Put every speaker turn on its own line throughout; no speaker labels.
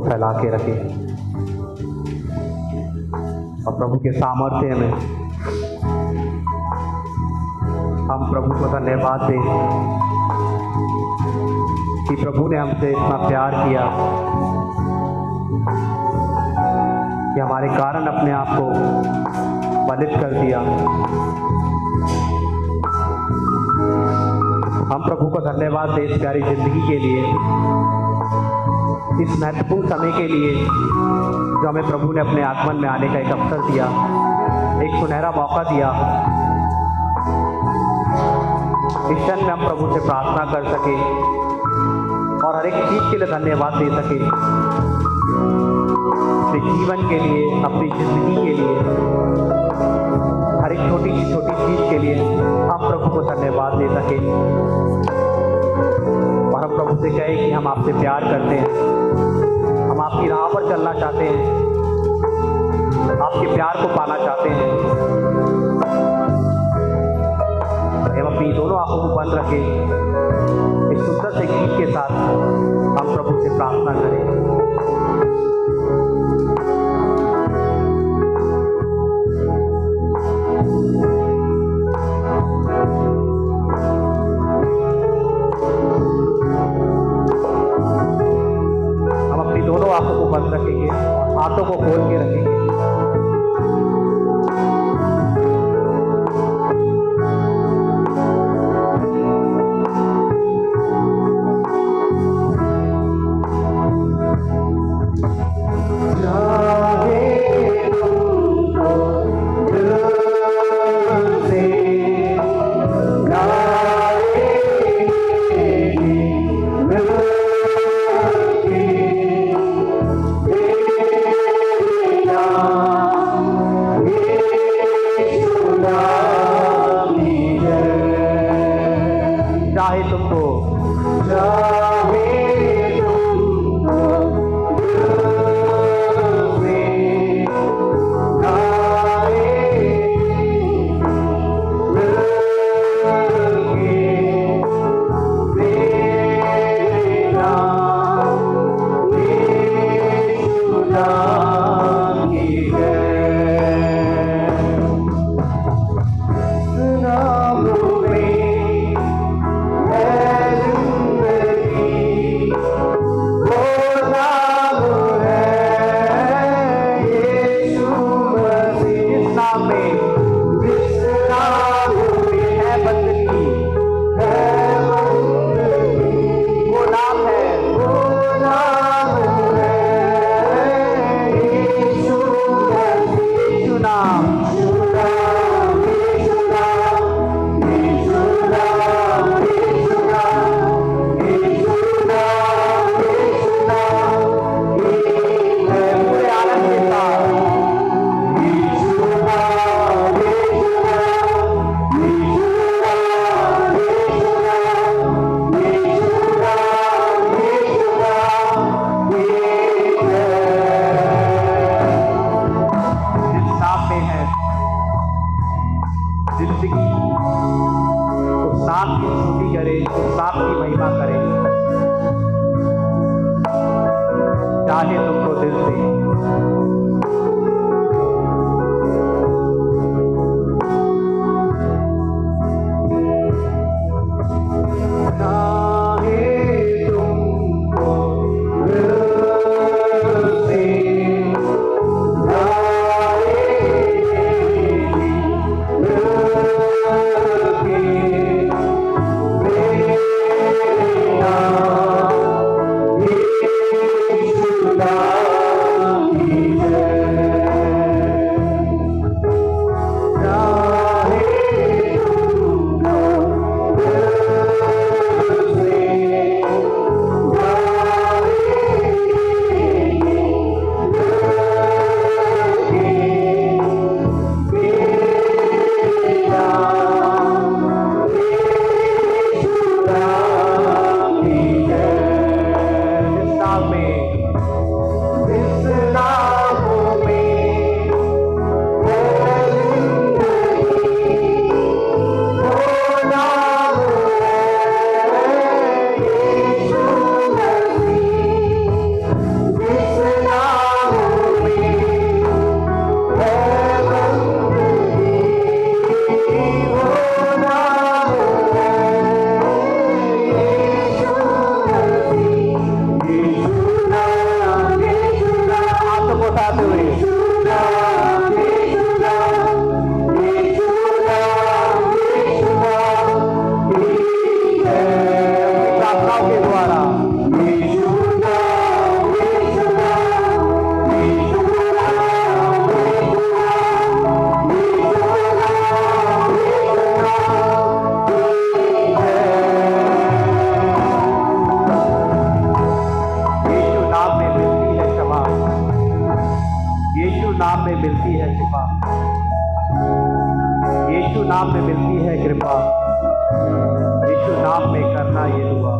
को फैला के रखे और प्रभु के सामर्थ्य में हम प्रभु को धन्यवाद दें कि प्रभु ने हमसे इतना प्यार किया कि हमारे कारण अपने आप को बलित कर दिया। हम प्रभु को धन्यवाद दें इस प्यारी जिंदगी के लिए, इस महत्वपूर्ण समय के लिए जो हमें प्रभु ने अपने आगमन में आने का एक अवसर दिया, एक सुनहरा मौका दिया। इस क्षण में हम प्रभु से प्रार्थना कर सके और हर एक चीज के लिए धन्यवाद दे सके, अपने जीवन के लिए, अपनी जिंदगी के लिए, हर एक छोटी चीज के लिए हम प्रभु को धन्यवाद दे सके और हम प्रभु से कहें कि हम आपसे प्यार करते हैं, हम आपकी राह पर चलना चाहते हैं, आपके प्यार को पाना चाहते हैं। हम अपनी दोनों आंखों को बंद रखें, इस सुंदर से गीत के साथ हम प्रभु से प्रार्थना करें। हम अपनी दोनों आंखों को बंद रखेंगे, हाथों को खोल के रखेंगे। कृपा, यीशु नाम में करना ये दुआ।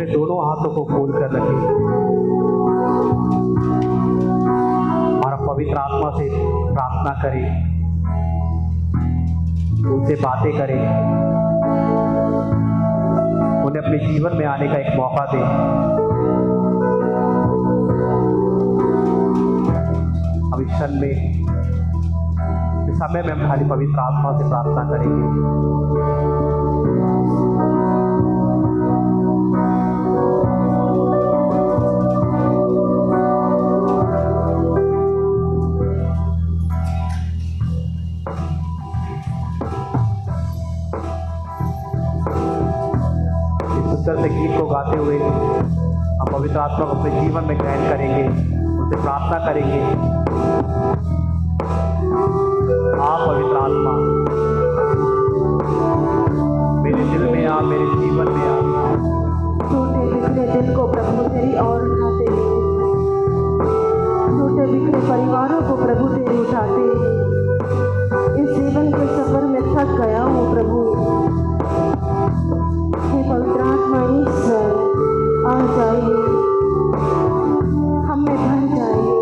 दोनों हाथों को खोल कर रखें। पवित्र आत्मा से प्रार्थना करें, उनसे बातें करें, उन्हें अपने जीवन में आने का एक मौका दें। अब इस क्षण में, इस समय में हम खाली पवित्र आत्मा से प्रार्थना करेंगे। सुंदर से गीत को गाते हुए हम पवित्र आत्मा को अपने जीवन में ग्रहण करेंगे, उनसे प्रार्थना करेंगे। आप पवित्र आत्मा मेरे दिल में आ, मेरे जीवन में आ।
टूटे बिखरे दिल को प्रभु तेरी ओर उठाते हैं, टूटे बिखरे परिवारों को प्रभु तेरी उठाते हैं। इस जीवन के सफर में थक गया हूँ प्रभु। हे पवित्र आत्मा ईश्वर, आ जाइए, हमें भर जाइए।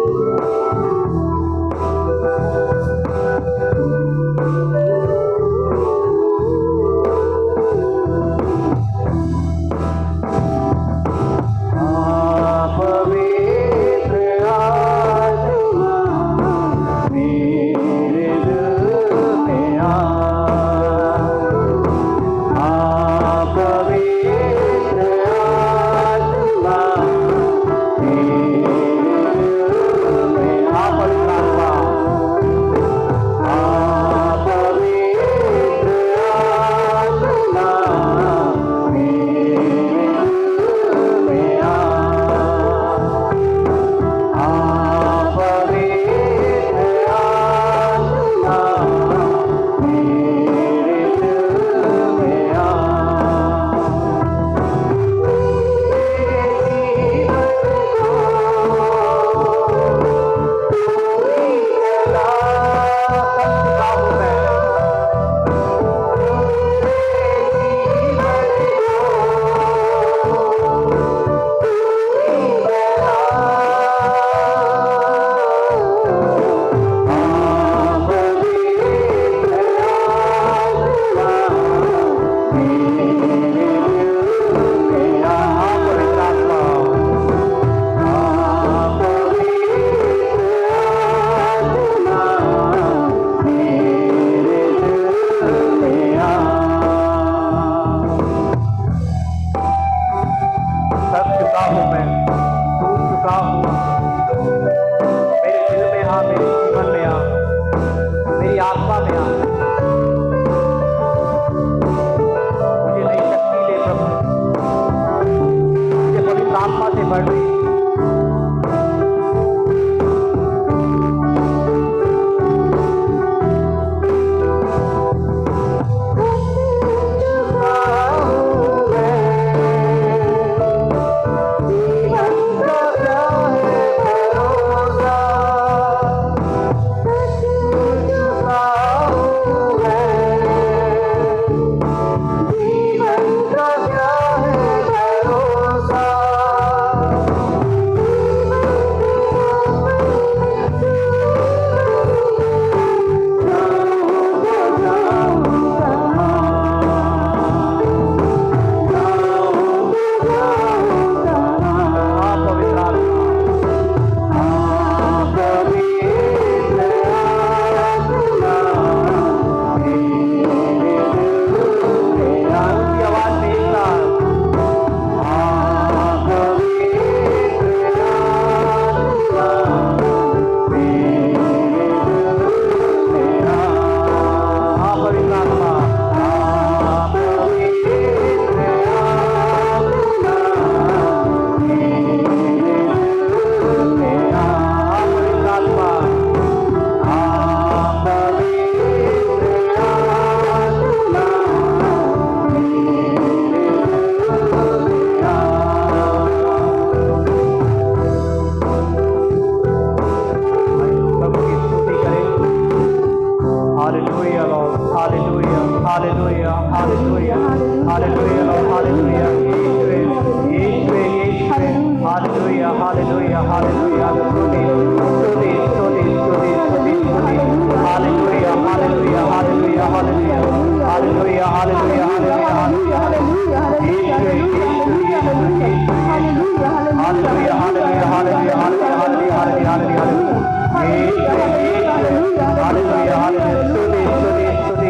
हालेलुया हालेलुया स्तुति स्तुति स्तुति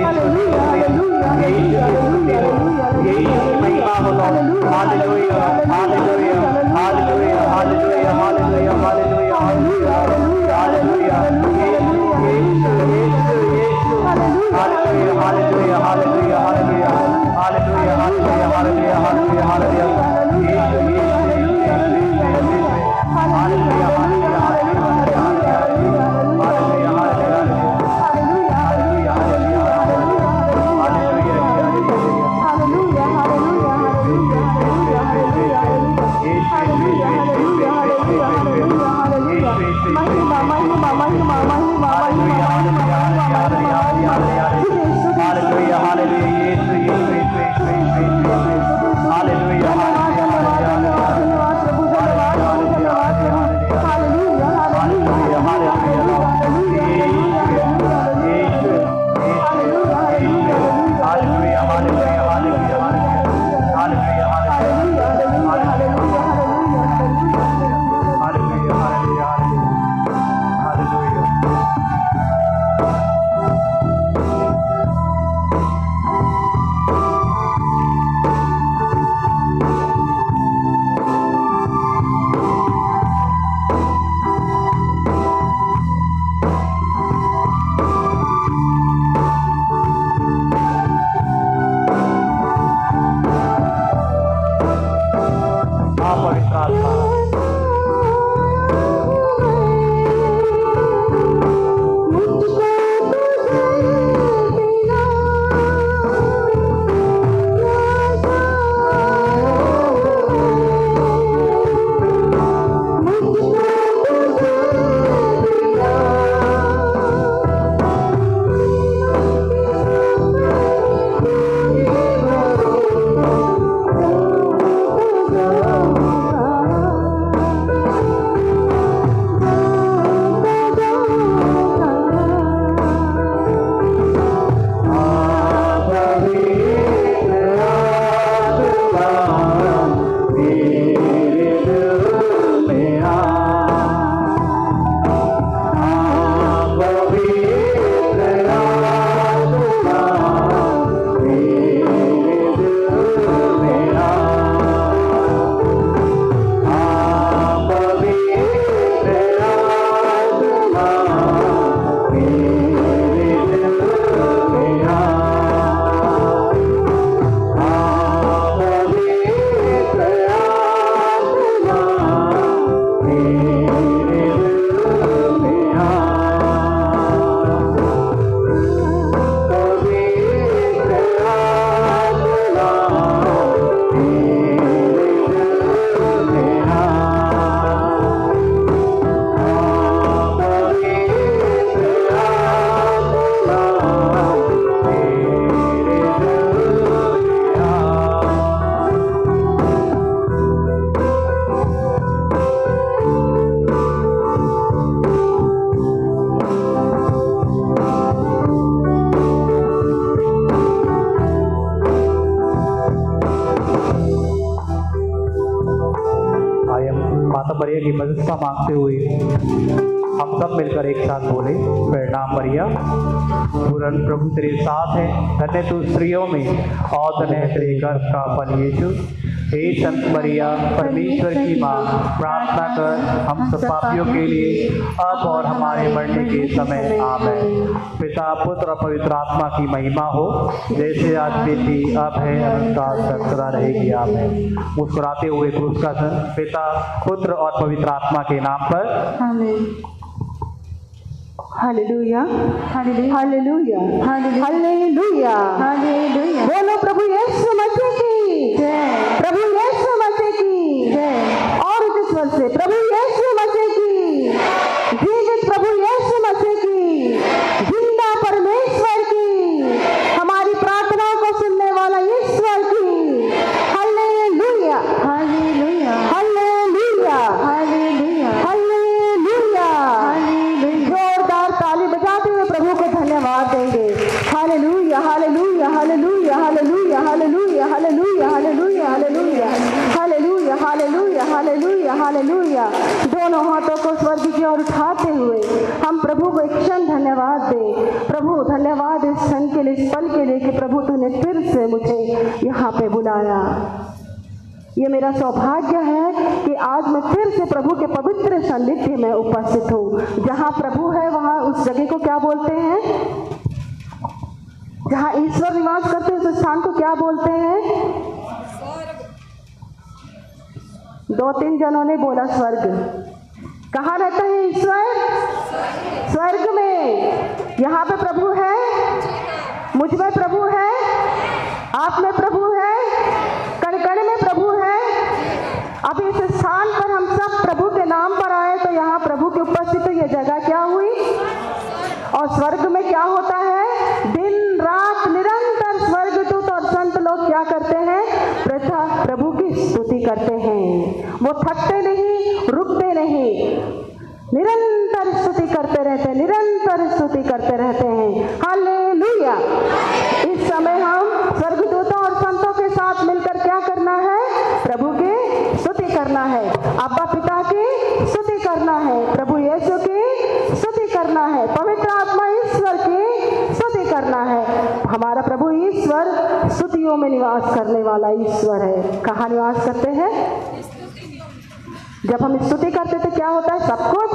यही महिमा हो हालेलुया हालेलुया हालेलुया हालेलुया हालेलुया हालेलुया हालेलुया हालेलुया हालेलुया हालेलुया हालेलुया हालेलुया हालेलुया हालेलुया हालेलुया मरिया की मदद मांगते हुए हम सब मिलकर एक साथ बोले, प्रणाम मरिया, पूर्ण प्रभु तेरे साथ है, धन्य तू स्त्रियों में और धन्य है तेरे गर्भ का फल यीशु। हे संत मरिया, परमेश्वर की माँ, प्रार्थना कर हम सब पापियों के लिए अब और हमारे मरने के समय आमीन। पिता, पुत्र और पवित्र आत्मा की महिमा हो, जैसे आज भी थी, अब है, अनंतकाल तक सदा रहेगी आमीन। मुस्कुराते हुए क्रूस का सन पिता, पुत्र और पवित्र आत्मा के नाम पर
आमीन। हालेलुया, हालेलुया, हालेलुया, हालेलुया, हालेलुया। बोलो प्रभु यीशु मसीह की जय, प्रभु यीशु मसीह की जय। और उस स्वर से प्रभु यीशु मसीह की, जीवित प्रभु यीशु मसीह की, जिंदा परमेश्वर की, हमारी प्रार्थना को सुनने वाला ईश्वर की। हालेलुया, हालेलुया, हालेलुया, हालेलुया, हालेलुया, हालेलुया। जोरदार ताली बजाते हुए प्रभु को धन्यवाद देंगे। हालेलुया, हालेलुया, हालेलुया, हालेलुया, हालेलुया, हालेलुया, हालेलुया, हालेलुया, हालेलुया, हालेलुया, हालेलुया हालेलुया। दोनों हाथों को स्वर्ग की ओर उठाते हुए हम प्रभु को एक क्षण धन्यवाद दें। प्रभु धन्यवाद इस क्षण के लिए, इस पल के लिए कि प्रभु तूने फिर से मुझे यहाँ पे बुलाया। ये मेरा सौभाग्य है कि आज मैं फिर से प्रभु के पवित्र सानिध्य में उपस्थित हूँ। जहाँ प्रभु है वहाँ उस जगह को क्या बोलते हैं? जहाँ ईश्वर निवास करते हैं उस स्थान को क्या बोलते हैं? दो तीन जनों ने बोला स्वर्ग। कहाँ रहता है ईश्वर? स्वर्ग में। यहाँ पे प्रभु है, मुझ में प्रभु है, आप में प्रभु है, कण कण में प्रभु है। अब इस स्थान पर हम सब प्रभु के नाम पर आए तो यहाँ प्रभु की उपस्थिति, ये जगह क्या हुई? और स्वर्ग में क्या होता है? दिन रात निरंतर स्वर्गदूत और संत लोग क्या करते हैं? प्रभु की स्तुति करते हैं। वो थकते नहीं, रुकते नहीं, निरंतर स्तुति करते रहते हैं, निरंतर स्तुति करते रहते हैं। हालेलुया। इस समय हम स्वर्गदूतों और संतों के साथ मिलकर क्या करना है? प्रभु की स्तुति करना है, अब्बा पिता की स्तुति करना है, प्रभु यीशु की स्तुति करना है, पवित्र आत्मा ईश्वर की स्तुति करना है। हमारा प्रभु ईश्वर स्तुतियों में निवास करने वाला ईश्वर है। कहाँ निवास करते हैं? जब हम स्तुति करते तो क्या होता है? सब कुछ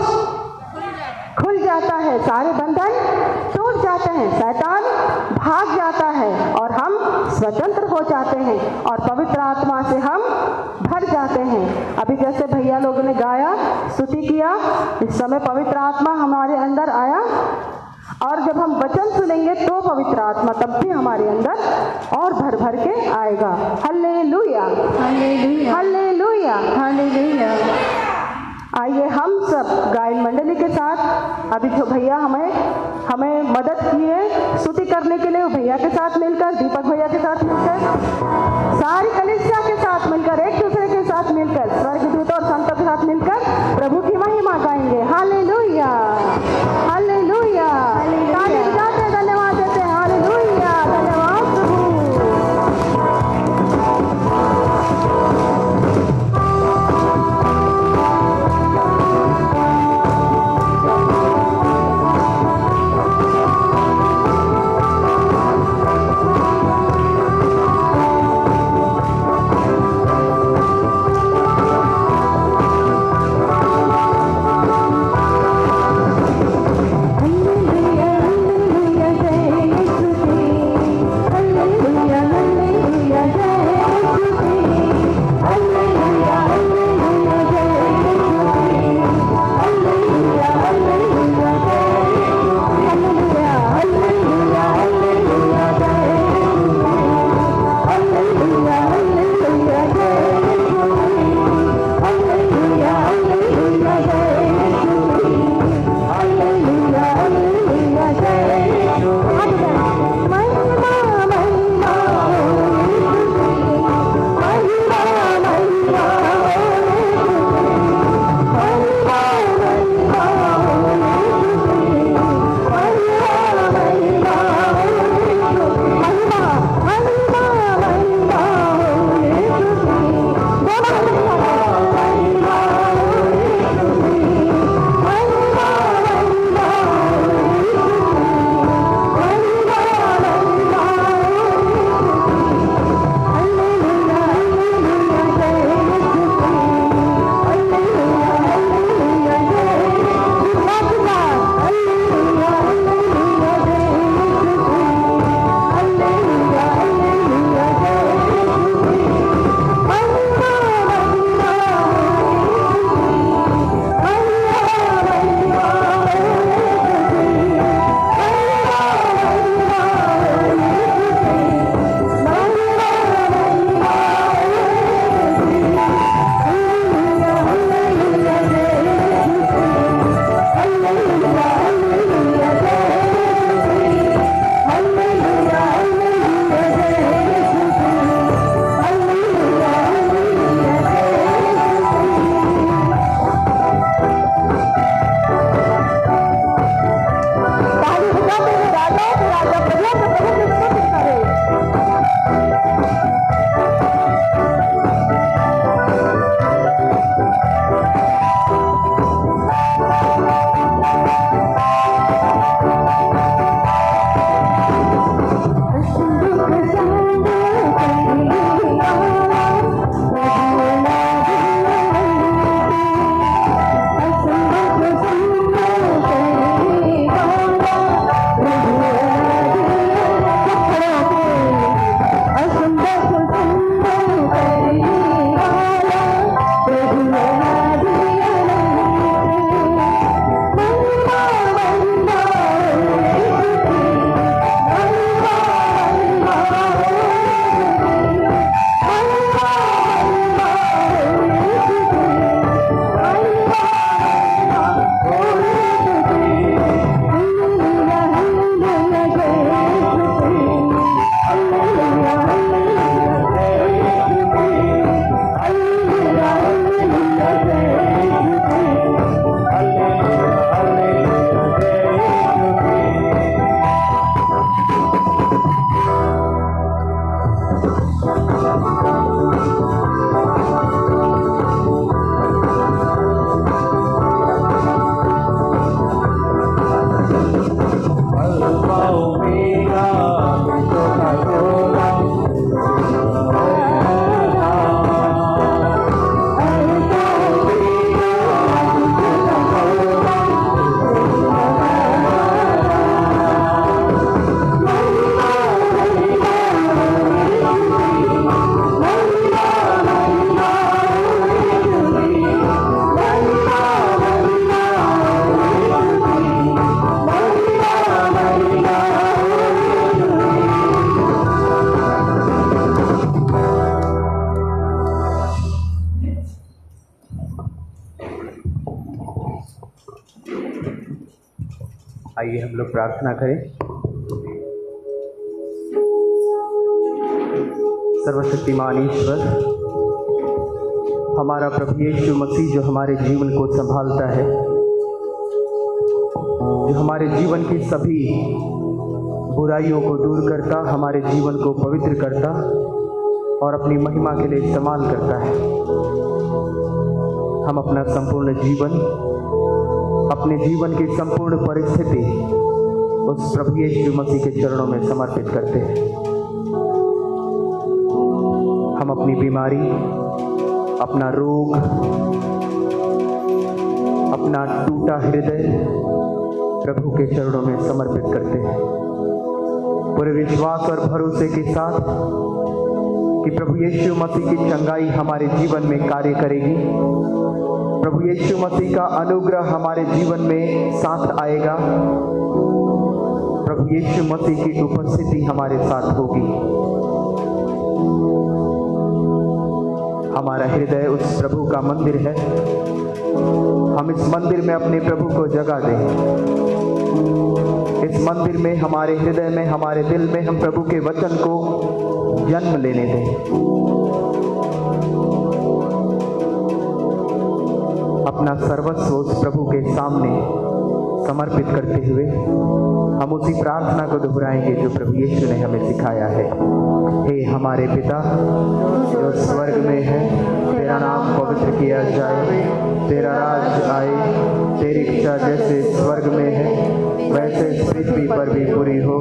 खुल जाता है, सारे बंधन टूट जाते हैं, शैतान भाग जाता है और हम स्वतंत्र हो जाते हैं और पवित्र आत्मा से हम भर जाते हैं। अभी जैसे भैया लोगों ने गाया, स्तुति किया, इस समय पवित्र आत्मा हमारे अंदर आया और जब हम वचन सुनेंगे तो पवित्र आत्मा तब भी हमारे अंदर और भर भर के आएगा। हालेलुया हालेलुया हालेलुया हालेलुया। आइए हम सब गायन मंडली के साथ, अभी जो भैया हमें मदद की है स्तुति करने के लिए, वो भैया के साथ मिलकर, दीपक भैया के साथ मिलकर, सारी कलीसिया के साथ मिलकर, एक दूसरे के साथ मिलकर, स्वर्गदूत और संतों के साथ मिलकर प्रभु की महिमा गाएंगे। Hallelujah hallelujah. ताली बजाते हैं, धन्यवाद देते हैं। हालेलुया, धन्यवाद प्रभु।
आइए हम लोग प्रार्थना करें। सर्वशक्तिमान ईश्वर, हमारा प्रभु यीशु मसीह जो हमारे जीवन को संभालता है, जो हमारे जीवन की सभी बुराइयों को दूर करता, हमारे जीवन को पवित्र करता और अपनी महिमा के लिए इस्तेमाल करता है। हम अपना संपूर्ण जीवन, अपने जीवन की संपूर्ण परिस्थिति उस प्रभु यीशु मसीह के चरणों में समर्पित करते हैं। हम अपनी बीमारी, अपना रोग, अपना टूटा हृदय प्रभु के चरणों में समर्पित करते हैं, पूरे विश्वास और भरोसे के साथ कि प्रभु यीशु मसीह की चंगाई हमारे जीवन में कार्य करेगी, प्रभु यीशु मसीह का अनुग्रह हमारे जीवन में साथ आएगा, प्रभु यीशु मसीह की उपस्थिति हमारे साथ होगी। हमारा हृदय उस प्रभु का मंदिर है, हम इस मंदिर में अपने प्रभु को जगह दें। इस मंदिर में, हमारे हृदय में, हमारे दिल में हम प्रभु के वचन को जन्म लेने दें। अपना सर्वस्व उस प्रभु के सामने समर्पित करते हुए हम उसी प्रार्थना को दोहराएंगे जो प्रभु यीशु ने हमें सिखाया है। हे हमारे पिता जो स्वर्ग में है, तेरा नाम पवित्र किया जाए, तेरा राज आए, तेरी इच्छा जैसे स्वर्ग में है वैसे इस पृथ्वी पर भी पूरी हो।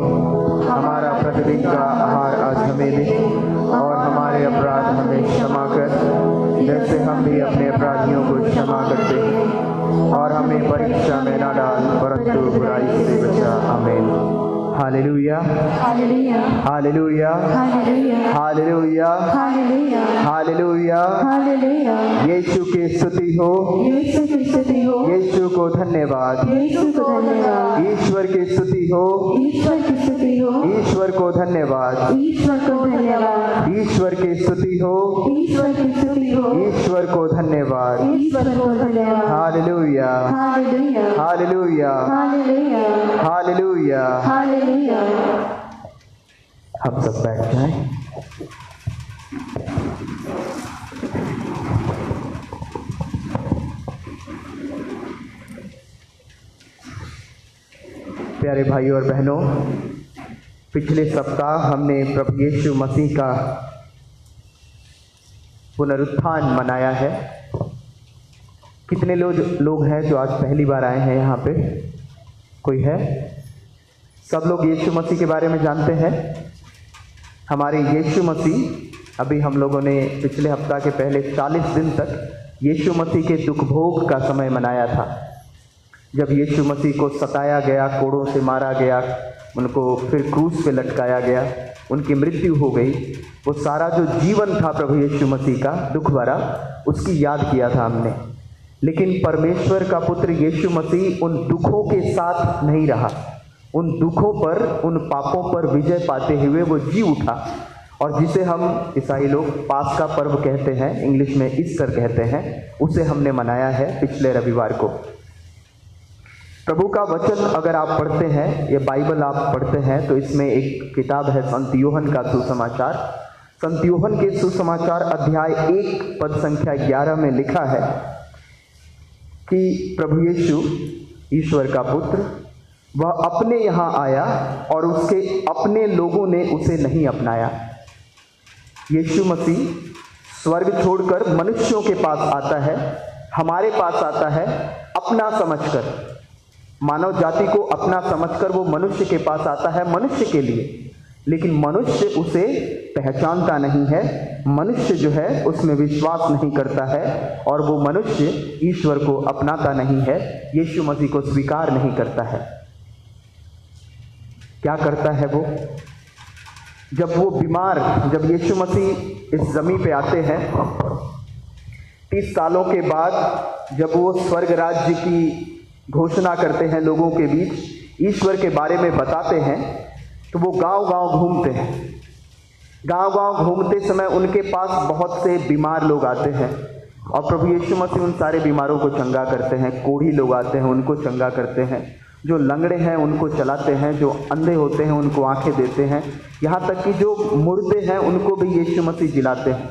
हमारा प्रतिदिन का आहार आज हमें दे और हमारे अपराध हमें क्षमा कर जैसे हम भी अपने अपराधियों को क्षमा करते हैं, और हमें परीक्षा में न डाल परंतु बुराई से बचा। आमीन। हालेलुया,
हालेलुया,
हालेलुया,
हालेलुया,
हालेलुया,
हालेलुया,
हालेलुया।
हालेलुया।
यीशु की स्तुति हो,
यीशु की स्तुति हो,
यीशु को धन्यवाद,
यीशु को धन्यवाद,
ईश्वर की स्तुति हो,
ईश्वर की स्तुति हो,
ईश्वर को धन्यवाद,
ईश्वर को धन्यवाद,
ईश्वर की स्तुति हो,
ईश्वर की स्तुति हो,
ईश्वर को धन्यवाद।
ईश्वर को धन्यवाद।
हालेलुया,
हालेलुया,
हालेलुया,
हालेलुया,
हालेलुया।
हालेलुया।
हम सब बैठ जाएं। प्यारे भाइयों और बहनों, पिछले सप्ताह हमने प्रभु यीशु मसीह का पुनरुत्थान मनाया है। कितने लोग हैं जो आज पहली बार आए हैं यहाँ पे? कोई है? सब लोग यीशु मसीह के बारे में जानते हैं। हमारे यीशु मसीह, अभी हम लोगों ने पिछले हफ्ता के पहले 40 दिन तक यीशु मसीह के दुख भोग का समय मनाया था। जब यीशु मसीह को सताया गया, कोड़ों से मारा गया, उनको फिर क्रूस पे लटकाया गया, उनकी मृत्यु हो गई, वो सारा जो जीवन था प्रभु यीशु मसीह का दुख भरा, उसकी याद किया था हमने। लेकिन परमेश्वर का पुत्र यीशु मसीह उन दुखों के साथ नहीं रहा। उन दुखों पर, उन पापों पर विजय पाते हुए वो जी उठा, और जिसे हम ईसाई लोग पास्का पर्व कहते हैं, इंग्लिश में ईस्टर कहते हैं, उसे हमने मनाया है पिछले रविवार को। प्रभु का वचन अगर आप पढ़ते हैं, ये बाइबल आप पढ़ते हैं, तो इसमें एक किताब है संत यूहन्ना का सुसमाचार। संत यूहन्ना के सुसमाचार अध्याय 1 पद संख्या 11 में लिखा है कि प्रभु यीशु, ईश्वर का पुत्र, वह अपने यहाँ आया और उसके अपने लोगों ने उसे नहीं अपनाया। यीशु मसीह स्वर्ग छोड़कर मनुष्यों के पास आता है, हमारे पास आता है अपना समझकर, मानव जाति को अपना समझकर वो मनुष्य के पास आता है, मनुष्य के लिए। लेकिन मनुष्य उसे पहचानता नहीं है, मनुष्य जो है उसमें विश्वास नहीं करता है, और वो मनुष्य ईश्वर को अपनाता नहीं है, यीशु मसीह को स्वीकार नहीं करता है। क्या करता है वो? जब वो बीमार, जब यीशु मसीह इस जमीन पे आते हैं 30 सालों के बाद, जब वो स्वर्ग राज्य की घोषणा करते हैं लोगों के बीच, ईश्वर के बारे में बताते हैं, तो वो गांव-गांव घूमते हैं। गांव-गांव घूमते समय उनके पास बहुत से बीमार लोग आते हैं, और प्रभु यीशु मसीह उन सारे बीमारों को चंगा करते हैं। कोढ़ी लोग आते हैं, उनको चंगा करते हैं।
जो लंगड़े हैं उनको चलाते हैं, जो अंधे होते हैं उनको आंखें देते हैं, यहाँ तक कि जो मुर्दे हैं उनको भी यीशु मसीह जिलाते हैं।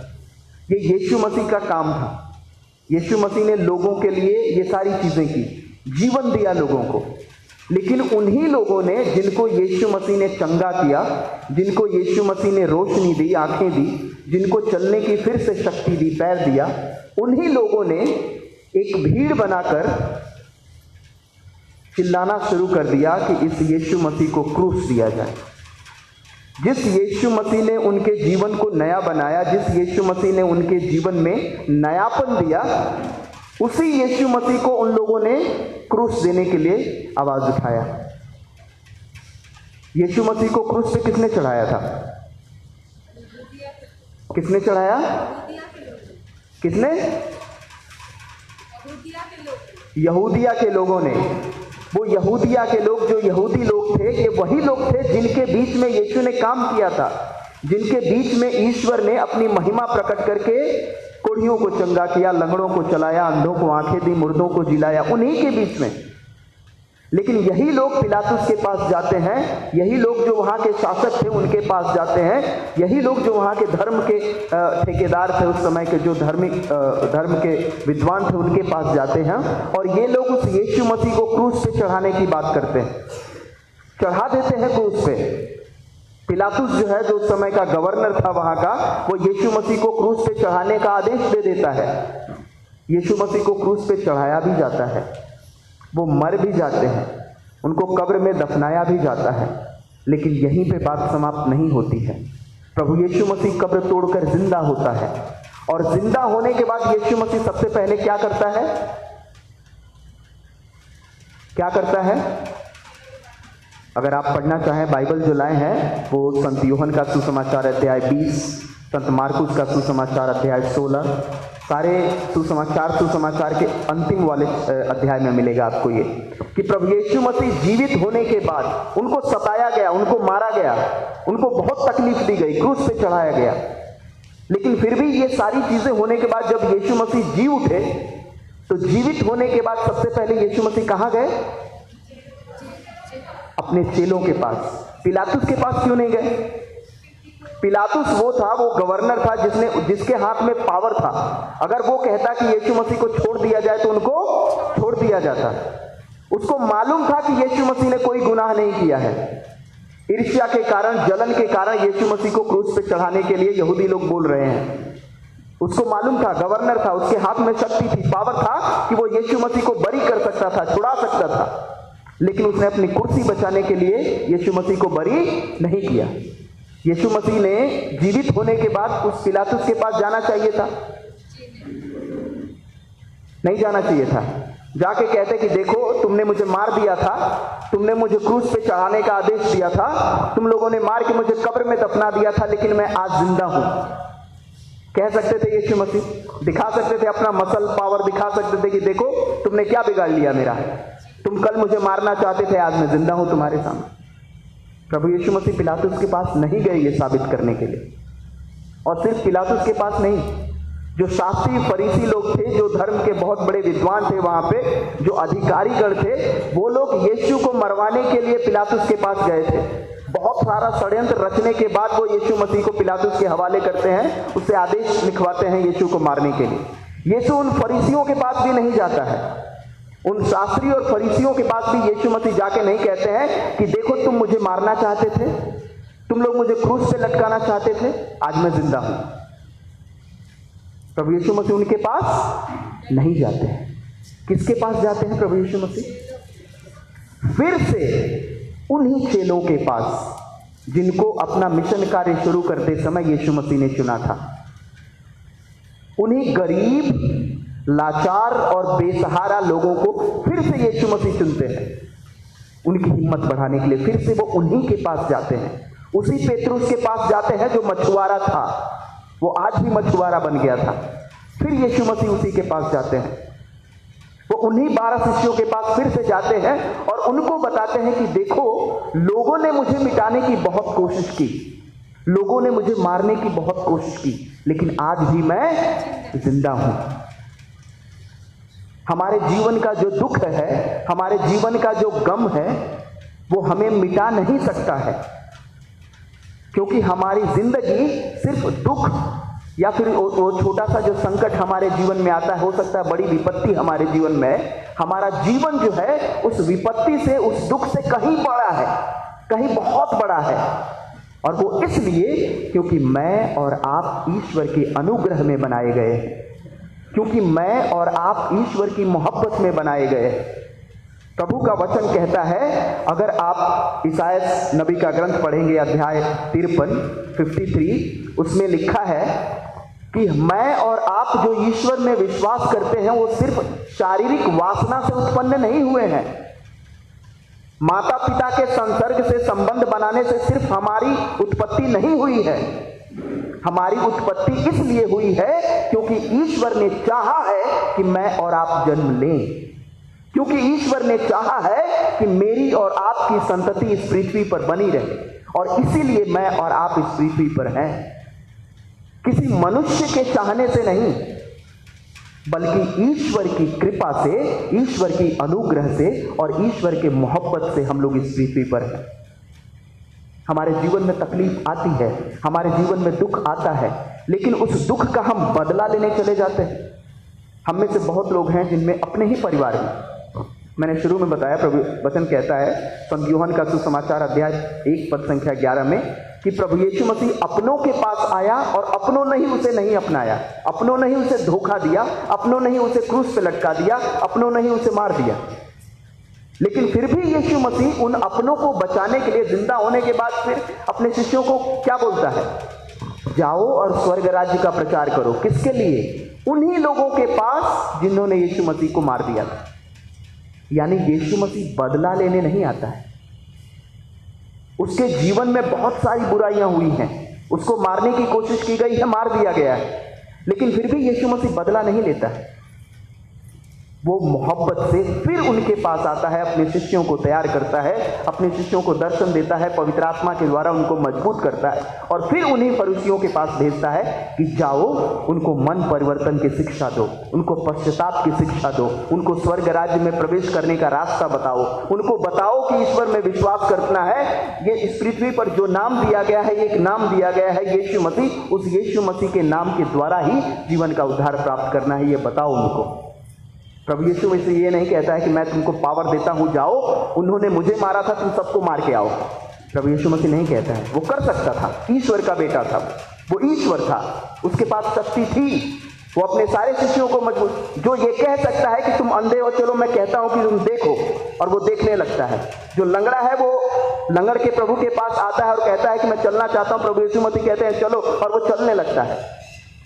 ये यीशु मसीह का काम था। यीशु मसीह ने लोगों के लिए ये सारी चीज़ें की, जीवन दिया लोगों को। लेकिन उन्हीं लोगों ने जिनको यीशु मसीह ने चंगा किया, जिनको यीशु मसीह ने रोशनी दी, आंखें दी, जिनको चलने की फिर से शक्ति दी, पैर दिया, उन्हीं लोगों ने एक भीड़ बनाकर चिल्लाना शुरू कर दिया कि इस यीशु मसीह को क्रूस दिया जाए। जिस यीशु मसीह ने उनके जीवन को नया बनाया, जिस यीशु मसीह ने उनके जीवन में नयापन दिया, उसी यीशु मसीह को उन लोगों ने क्रूस देने के लिए आवाज उठाया। यीशु मसीह को क्रूस पे किसने चढ़ाया था? किसने चढ़ाया? किसने? यहूदिया के लोगों ने। वो यहूदिया के लोग, जो यहूदी लोग थे, ये वही लोग थे जिनके बीच में यीशु ने काम किया था, जिनके बीच में ईश्वर ने अपनी महिमा प्रकट करके कोढ़ियों को चंगा किया, लंगड़ों को चलाया, अंधों को आंखें दी, मुर्दों को जिलाया, उन्हीं के बीच में। लेकिन यही लोग पिलातुस के पास जाते हैं, यही लोग जो वहाँ के शासक थे उनके पास जाते हैं, यही लोग जो वहाँ के धर्म के ठेकेदार थे, उस समय के जो धर्म के विद्वान थे उनके पास जाते हैं, और ये लोग उस यीशु मसीह को क्रूस पे चढ़ाने की बात करते हैं, चढ़ा देते हैं क्रूस पे। पिलातुस जो है, जो उस समय का गवर्नर था वहाँ का, वो यीशु मसीह को क्रूस पे चढ़ाने का आदेश दे देता है। यीशु मसीह को क्रूस पे चढ़ाया भी जाता है, वो मर भी जाते हैं, उनको कब्र में दफनाया भी जाता है। लेकिन यहीं पे बात समाप्त नहीं होती है। प्रभु यीशु मसीह कब्र तोड़कर जिंदा होता है, और जिंदा होने के बाद यीशु मसीह सबसे पहले क्या करता है? क्या करता है? अगर आप पढ़ना चाहें, बाइबल जो लाए हैं वो संत यूहन्ना का सुसमाचार अध्याय 20, संत मार्कुस का सुसमाचार अध्याय 16, सारे सुसमाचार के अंतिम वाले अध्याय में मिलेगा आपको ये, कि प्रभु यीशु मसीह जीवित होने के बाद उनको सताया गया, उनको मारा गया, उनको बहुत तकलीफ दी गई, क्रूस पे चढ़ाया गया। लेकिन फिर भी ये सारी चीजें होने के बाद जब यीशु मसीह जी उठे, तो जीवित होने के बाद सबसे पहले यीशु मसीह कहाँ गए? अपने चेलों के पास। पिलातुस के पास क्यों नहीं गए? पिलातुस वो था, वो गवर्नर था जिसके हाथ में पावर था। अगर वो कहता कि यीशु मसीह को छोड़ दिया जाए तो उनको छोड़ दिया जाता। उसको मालूम था कि यीशु मसीह ने कोई गुनाह नहीं किया है। ईर्ष्या के कारण, जलन के कारण यीशु मसीह को क्रूस पे चढ़ाने के लिए यहूदी लोग बोल रहे हैं। उसको मालूम था, गवर्नर था, उसके हाथ में शक्ति थी, पावर था कि वो यीशु मसीह को बरी कर सकता था, छुड़ा सकता था। लेकिन उसने अपनी कुर्सी बचाने के लिए यीशु मसीह को बरी नहीं किया। यीशु मसीह ने जीवित होने के बाद उस पिलातुस के पास जाना चाहिए था? नहीं जाना चाहिए था। जाके कहते कि देखो, तुमने मुझे मार दिया था, तुमने मुझे क्रूस पे चढ़ाने का आदेश दिया था, तुम लोगों ने मार के मुझे कब्र में दफना दिया था, लेकिन मैं आज जिंदा हूं। कह सकते थे यीशु मसीह, दिखा सकते थे अपना मसल पावर, दिखा सकते थे कि देखो तुमने क्या बिगाड़ लिया मेरा, तुम कल मुझे मारना चाहते थे, आज मैं जिंदा हूं तुम्हारे सामने। प्रभु यीशु मसीह पिलातुस के पास नहीं गए ये साबित करने के लिए। और सिर्फ पिलातुस के पास नहीं, जो शास्त्री फरीसी लोग थे, जो धर्म के बहुत बड़े विद्वान थे वहां पे, जो अधिकारीगण थे, वो लोग यीशु को मरवाने के लिए पिलातुस के पास गए थे। बहुत सारा षड्यंत्र रचने के बाद वो यीशु मसीह को पिलातुस के हवाले करते हैं, उससे आदेश लिखवाते हैं यीशु को मारने के लिए। यीशु उन फरीसियों के पास भी नहीं जाता है, उन शास्त्री और फरीसियों के पास भी यीशु मसीह जाके नहीं कहते हैं कि देखो तुम मुझे मारना चाहते थे, तुम लोग मुझे क्रूस पे लटकाना चाहते थे, आज मैं जिंदा हूं। प्रभु यीशु मसीह उनके पास नहीं जाते हैं। किसके पास जाते हैं प्रभु यीशु मसीह? फिर से उन्हीं चेलों के पास जिनको अपना मिशन कार्य शुरू करते समय यीशु मसीह ने चुना था। उन्हीं गरीब, लाचार और बेसहारा लोगों को फिर से यीशु मसीह चुनते हैं उनकी हिम्मत बढ़ाने के लिए। फिर से वो उन्हीं के पास जाते हैं, उसी पेतरुस के पास जाते हैं जो मछुआरा था, वो आज भी मछुआरा बन गया था। फिर यीशु मसीह उसी के पास जाते हैं, वो उन्हीं 12 शिष्यों के पास फिर से जाते हैं और उनको बताते हैं कि देखो, लोगों ने मुझे मिटाने की बहुत कोशिश की, लोगों ने मुझे मारने की बहुत कोशिश की, लेकिन आज भी मैं जिंदा हूं। हमारे जीवन का जो दुख है, हमारे जीवन का जो गम है, वो हमें मिटा नहीं सकता है, क्योंकि हमारी जिंदगी सिर्फ दुख या फिर वो छोटा सा जो संकट हमारे जीवन में आता है, हो सकता है बड़ी विपत्ति हमारे जीवन में, हमारा जीवन जो है उस विपत्ति से, उस दुख से कहीं बड़ा है, कहीं बहुत बड़ा है। और वो इसलिए क्योंकि मैं और आप ईश्वर के अनुग्रह में बनाए गए हैं, क्योंकि मैं और आप ईश्वर की मोहब्बत में बनाए गए। प्रभु का वचन कहता है, अगर आप ईसाया नबी का ग्रंथ पढ़ेंगे अध्याय 53, उसमें लिखा है कि मैं और आप जो ईश्वर में विश्वास करते हैं वो सिर्फ शारीरिक वासना से उत्पन्न नहीं हुए हैं। माता पिता के संसर्ग से संबंध बनाने से सिर्फ हमारी उत्पत्ति नहीं हुई है, हमारी उत्पत्ति इसलिए हुई है क्योंकि ईश्वर ने चाहा है कि मैं और आप जन्म लें, क्योंकि ईश्वर ने चाहा है कि मेरी और आपकी संतति इस पृथ्वी पर बनी रहे, और इसीलिए मैं और आप इस पृथ्वी पर हैं। किसी मनुष्य के चाहने से नहीं, बल्कि ईश्वर की कृपा से, ईश्वर की अनुग्रह से और ईश्वर के मोहब्बत से हम लोग इस पृथ्वी पर हैं। हमारे जीवन में तकलीफ आती है, हमारे जीवन में दुख आता है, लेकिन उस दुख का हम बदला लेने चले जाते हैं। हम में से बहुत लोग हैं जिनमें अपने ही परिवार में, मैंने शुरू में बताया, प्रभु वचन कहता है संत यूहन्ना का सुसमाचार अध्याय 1 पद संख्या 11 में कि प्रभु यीशु मसीह अपनों के पास आया और अपनों ने ही उसे नहीं अपनाया, अपनों ने ही उसे धोखा दिया, अपनों ने ही उसे क्रूस पे लटका दिया, अपनों ने ही उसे मार दिया। लेकिन फिर भी यीशु मसीह उन अपनों को बचाने के लिए जिंदा होने के बाद फिर अपने शिष्यों को क्या बोलता है? जाओ और स्वर्ग राज्य का प्रचार करो। किसके लिए? उन्हीं लोगों के पास जिन्होंने यीशु मसीह को मार दिया था। यानी यीशु मसीह बदला लेने नहीं आता है। उसके जीवन में बहुत सारी बुराइयां हुई हैं, उसको मारने की कोशिश की गई है, मार दिया गया है, लेकिन फिर भी यीशु मसीह बदला नहीं लेता है। वो मोहब्बत से फिर उनके पास आता है, अपने शिष्यों को तैयार करता है, अपने शिष्यों को दर्शन देता है, पवित्र आत्मा के द्वारा उनको मजबूत करता है, और फिर उन्हीं फरीसियों के पास भेजता है कि जाओ, उनको मन परिवर्तन की शिक्षा दो, उनको पश्चाताप की शिक्षा दो, उनको स्वर्ग राज्य में प्रवेश करने का रास्ता बताओ, उनको बताओ कि ईश्वर में विश्वास करना है। ये इस पृथ्वी पर जो नाम दिया गया है, एक नाम दिया गया है यीशु मसीह, उस यीशु मसीह के नाम के द्वारा ही जीवन का उद्धार प्राप्त करना है, ये बताओ उनको। प्रभु यीशु मसीह ये नहीं कहता है कि मैं तुमको पावर देता हूं, जाओ, उन्होंने मुझे मारा था, तुम सबको मार के आओ। प्रभु यीशु मसीह नहीं कहता है, वो कर सकता था, ईश्वर का बेटा था, वो ईश्वर था, उसके पास शक्ति थी, वो अपने सारे शिष्यों को मजबूत, जो ये कह सकता है कि तुम अंधे हो, चलो मैं कहता हूं कि तुम देखो, और वो देखने लगता है। जो लंगड़ा है वो लंगड़ के प्रभु के पास आता है और कहता है कि मैं चलना चाहता हूं, प्रभु यीशु मसीह कहते हैं चलो, और वो चलने लगता है।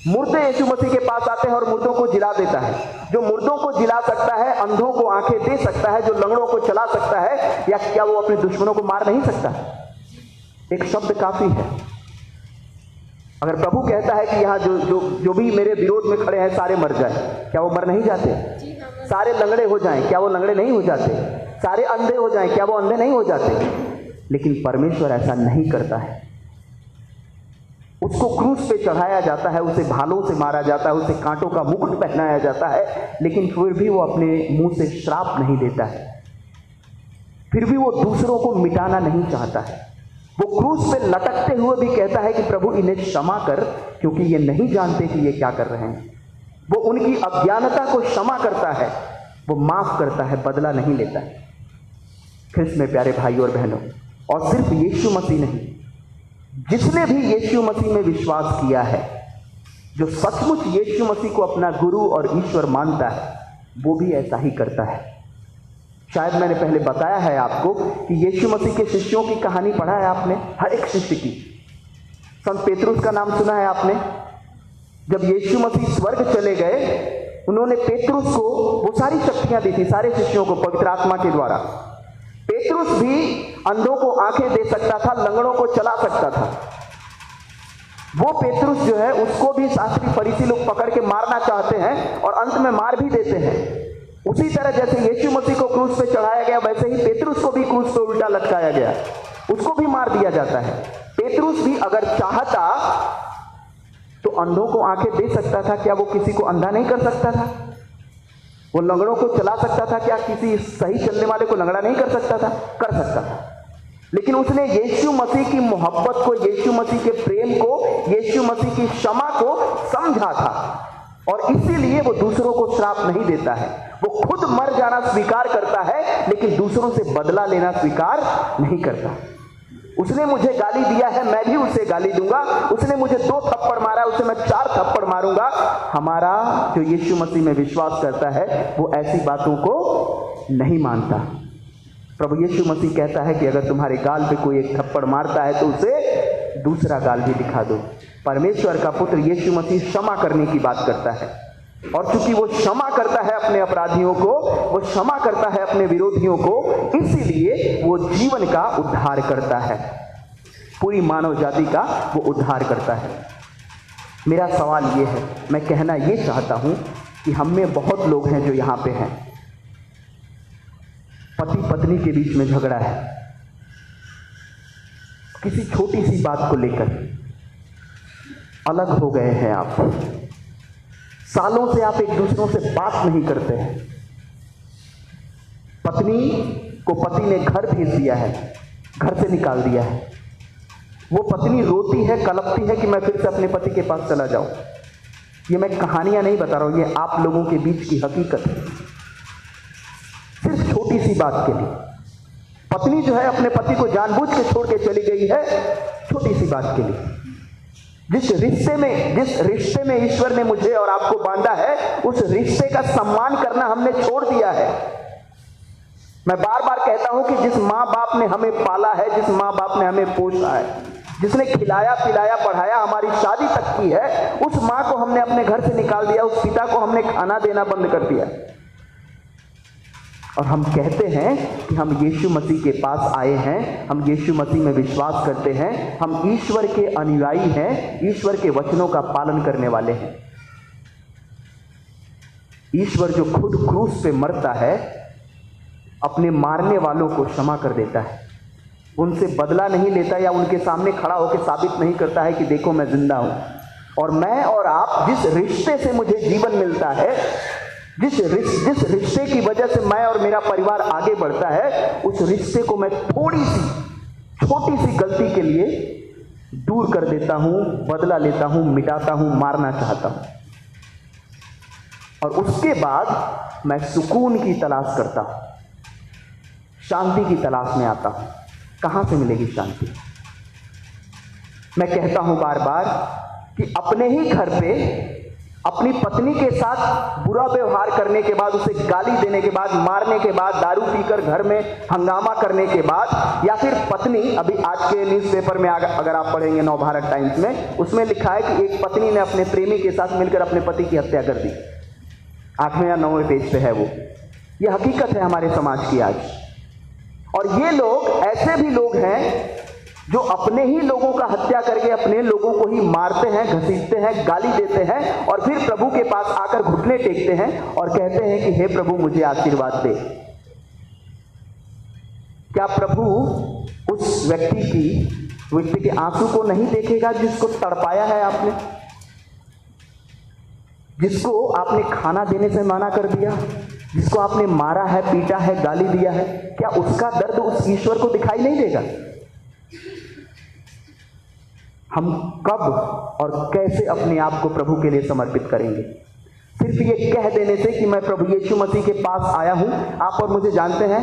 मुर्दे यीशु मसीह के पास आते हैं और मुर्दों को जिला देता है। जो मुर्दों को जिला सकता है, अंधों को आंखें दे सकता है, जो लंगड़ों को चला सकता है, या क्या वो अपने दुश्मनों को मार नहीं सकता? एक शब्द काफी है। अगर प्रभु कहता है कि यहाँ जो भी मेरे विरोध में खड़े हैं सारे मर जाए, क्या वो मर नहीं जाते? सारे लंगड़े हो जाएं, क्या वो लंगड़े नहीं हो जाते? सारे अंधे हो जाएं, क्या वो अंधे नहीं हो जाते? लेकिन परमेश्वर ऐसा नहीं करता है। उसको क्रूस पे चढ़ाया जाता है, उसे भालों से मारा जाता है, उसे कांटों का मुकुट पहनाया जाता है, लेकिन फिर भी वो अपने मुंह से श्राप नहीं देता है, फिर भी वो दूसरों को मिटाना नहीं चाहता है। वो क्रूस पे लटकते हुए भी कहता है कि प्रभु इन्हें क्षमा कर, क्योंकि ये नहीं जानते कि ये क्या कर रहे हैं। वो उनकी अज्ञानता को क्षमा करता है, वो माफ करता है, बदला नहीं लेता है। ख्रिस्त में प्यारे भाइयों और बहनों, और सिर्फ यीशु मसीह नहीं, जिसने भी यीशु मसीह में विश्वास किया है, जो सचमुच यीशु मसीह को अपना गुरु और ईश्वर मानता है, वो भी ऐसा ही करता है। शायद मैंने पहले बताया है आपको कि यीशु मसीह के शिष्यों की कहानी पढ़ा है आपने, हर एक शिष्य की। संत पेतरुस का नाम सुना है आपने? जब यीशु मसीह स्वर्ग चले गए, उन्होंने पेतरुस को वो सारी शक्तियां दी थी, सारे शिष्यों को पवित्र आत्मा के द्वारा। पेतरुस भी अंधों को आंखें दे सकता था, लंगड़ों को चला सकता था। वो पेतरुस जो है, उसको भी शास्त्री फरीसी लोग पकड़ के मारना चाहते हैं और अंत में मार भी देते हैं। उसी तरह जैसे यीशु मसीह को क्रूस पे चढ़ाया गया, वैसे ही पेतरुस को भी क्रूस पे उल्टा लटकाया गया, उसको भी मार दिया जाता है। पेतरुस भी अगर चाहता तो अंधों को आंखें दे सकता था, क्या वो किसी को अंधा नहीं कर सकता था? वो लंगड़ों को चला सकता था क्या? किसी सही चलने वाले को लंगड़ा नहीं कर सकता था? कर सकता था। लेकिन उसने यीशु मसीह की मोहब्बत को, यीशु मसीह के प्रेम को, यीशु मसीह की क्षमा को समझा था, और इसीलिए वो दूसरों को श्राप नहीं देता है। वो खुद मर जाना स्वीकार करता है, लेकिन दूसरों से बदला लेना स्वीकार नहीं करता। उसने मुझे गाली दिया है, मैं भी उसे गाली दूंगा। उसने मुझे 2 थप्पड़ मारा, उसे मैं 4 थप्पड़ मारूंगा। हमारा जो यीशु मसीह में विश्वास करता है वो ऐसी बातों को नहीं मानता। प्रभु यीशु मसीह कहता है कि अगर तुम्हारे गाल पे कोई एक थप्पड़ मारता है तो उसे दूसरा गाल भी दिखा दो। परमेश्वर का पुत्र यीशु मसीह क्षमा करने की बात करता है, और चूंकि वो क्षमा करता है अपने अपराधियों को, वो क्षमा करता है अपने विरोधियों को, इसीलिए वो जीवन का उद्धार करता है, पूरी मानव जाति का वो उद्धार करता है। मेरा सवाल ये है, मैं कहना ये चाहता हूं कि हम में बहुत लोग हैं जो यहां पे हैं, पति पत्नी के बीच में झगड़ा है, किसी छोटी सी बात को लेकर अलग हो गए हैं आप, सालों से आप एक दूसरों से बात नहीं करते हैं। पत्नी को पति ने घर भेज दिया है, घर से निकाल दिया है। वो पत्नी रोती है, कलपती है कि मैं फिर से अपने पति के पास चला जाऊं। ये मैं कहानियां नहीं बता रहा हूं, ये आप लोगों के बीच की हकीकत है। सिर्फ छोटी सी बात के लिए पत्नी जो है अपने पति को जानबूझ के छोड़ के चली गई है, छोटी सी बात के लिए। जिस रिश्ते में ईश्वर ने मुझे और आपको बांधा है, उस रिश्ते का सम्मान करना हमने छोड़ दिया है। मैं बार बार कहता हूं कि जिस माँ बाप ने हमें पाला है, जिस माँ बाप ने हमें पोसा है, जिसने खिलाया पिलाया पढ़ाया, हमारी शादी तक की है, उस माँ को हमने अपने घर से निकाल दिया, उस पिता को हमने खाना देना बंद कर दिया। और हम कहते हैं कि हम यीशु मसीह के पास आए हैं, हम यीशु मसीह में विश्वास करते हैं, हम ईश्वर के अनुयायी हैं, ईश्वर के वचनों का पालन करने वाले हैं। ईश्वर जो खुद क्रूस पे मरता है, अपने मारने वालों को क्षमा कर देता है, उनसे बदला नहीं लेता या उनके सामने खड़ा होकर साबित नहीं करता है कि देखो मैं जिंदा हूं। और मैं और आप जिस रिश्ते से मुझे जीवन मिलता है, जिस रिश्ते की वजह से मैं और मेरा परिवार आगे बढ़ता है, उस रिश्ते को मैं थोड़ी सी छोटी सी गलती के लिए दूर कर देता हूं, बदला लेता हूं, मिटाता हूं, मारना चाहता हूं। और उसके बाद मैं सुकून की तलाश करता हूं, शांति की तलाश में आता हूं। कहां से मिलेगी शांति? मैं कहता हूं बार बार कि अपने ही घर पे अपनी पत्नी के साथ बुरा व्यवहार करने के बाद, उसे गाली देने के बाद, मारने के बाद, दारू पीकर घर में हंगामा करने के बाद, या फिर पत्नी, अभी आज के न्यूज़पेपर में अगर आप पढ़ेंगे नवभारत टाइम्स में, उसमें लिखा है कि एक पत्नी ने अपने प्रेमी के साथ मिलकर अपने पति की हत्या कर दी। 8वें या 9वें पेज पे है वो। ये हकीकत है हमारे समाज की आज। और ये लोग ऐसे भी लोग हैं जो अपने ही लोगों का हत्या करके अपने लोगों को ही मारते हैं, घसीटते हैं, गाली देते हैं, और फिर प्रभु के पास आकर घुटने टेकते हैं और कहते हैं कि हे प्रभु मुझे आशीर्वाद दे। क्या प्रभु उस व्यक्ति के आंसू को नहीं देखेगा जिसको तड़पाया है आपने, जिसको आपने खाना देने से मना कर दिया, जिसको आपने मारा है, पीटा है, गाली दिया है? क्या उसका दर्द उस ईश्वर को दिखाई नहीं देगा? हम कब और कैसे अपने आप को प्रभु के लिए समर्पित करेंगे? सिर्फ ये कह देने से कि मैं प्रभु यीशु मसीह के पास आया हूं, आप और मुझे जानते हैं,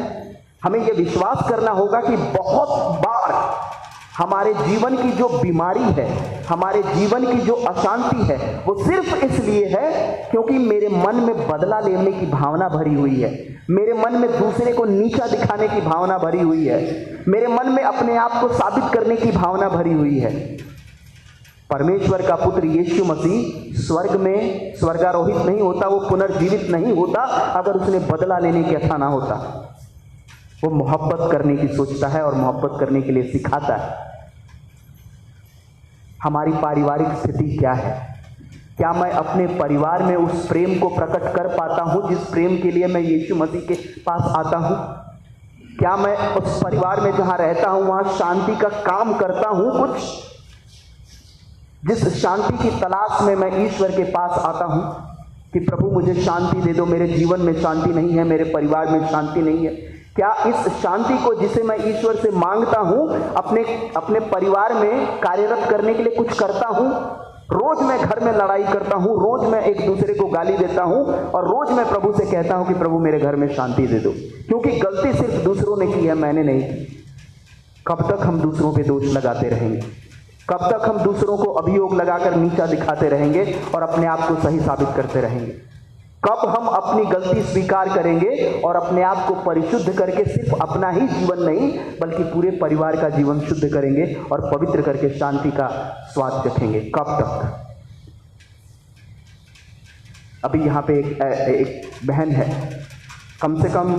हमें यह विश्वास करना होगा कि बहुत बार हमारे जीवन की जो बीमारी है, हमारे जीवन की जो अशांति है, वो सिर्फ इसलिए है क्योंकि मेरे मन में बदला लेने की भावना भरी हुई है, मेरे मन में दूसरे को नीचा दिखाने की भावना भरी हुई है, मेरे मन में अपने आप को साबित करने की भावना भरी हुई है। परमेश्वर का पुत्र यीशु मसीह स्वर्ग में स्वर्गारोहित नहीं होता, वो पुनर्जीवित नहीं होता अगर उसने बदला लेने की इच्छा ना होता। वो मोहब्बत करने की सोचता है और मोहब्बत करने के लिए सिखाता है। हमारी पारिवारिक स्थिति क्या है? क्या मैं अपने परिवार में उस प्रेम को प्रकट कर पाता हूं जिस प्रेम के लिए मैं यीशु मसीह के पास आता हूं? क्या मैं उस परिवार में जहां रहता हूं वहां शांति का काम करता हूं, कुछ जिस शांति की तलाश में मैं ईश्वर के पास आता हूं? कि प्रभु मुझे शांति दे दो, मेरे जीवन में शांति नहीं है, मेरे परिवार में शांति नहीं है। क्या इस शांति को जिसे मैं ईश्वर से मांगता हूं अपने परिवार में कार्यरत करने के लिए कुछ करता हूं? रोज मैं घर में लड़ाई करता हूं, रोज मैं एक दूसरे को गाली देता हूं और रोज मैं प्रभु से कहता हूं कि प्रभु मेरे घर में शांति दे दो, क्योंकि गलती सिर्फ दूसरों ने की है, मैंने नहीं की। कब तक हम दूसरों पे दोष लगाते रहेंगे? कब तक हम दूसरों को अभियोग लगाकर नीचा दिखाते रहेंगे और अपने आप को सही साबित करते रहेंगे? कब हम अपनी गलती स्वीकार करेंगे और अपने आप को परिशुद्ध करके सिर्फ अपना ही जीवन नहीं बल्कि पूरे परिवार का जीवन शुद्ध करेंगे और पवित्र करके शांति का स्वाद चखेंगे? कब तक? अभी यहाँ पे एक बहन है, कम से कम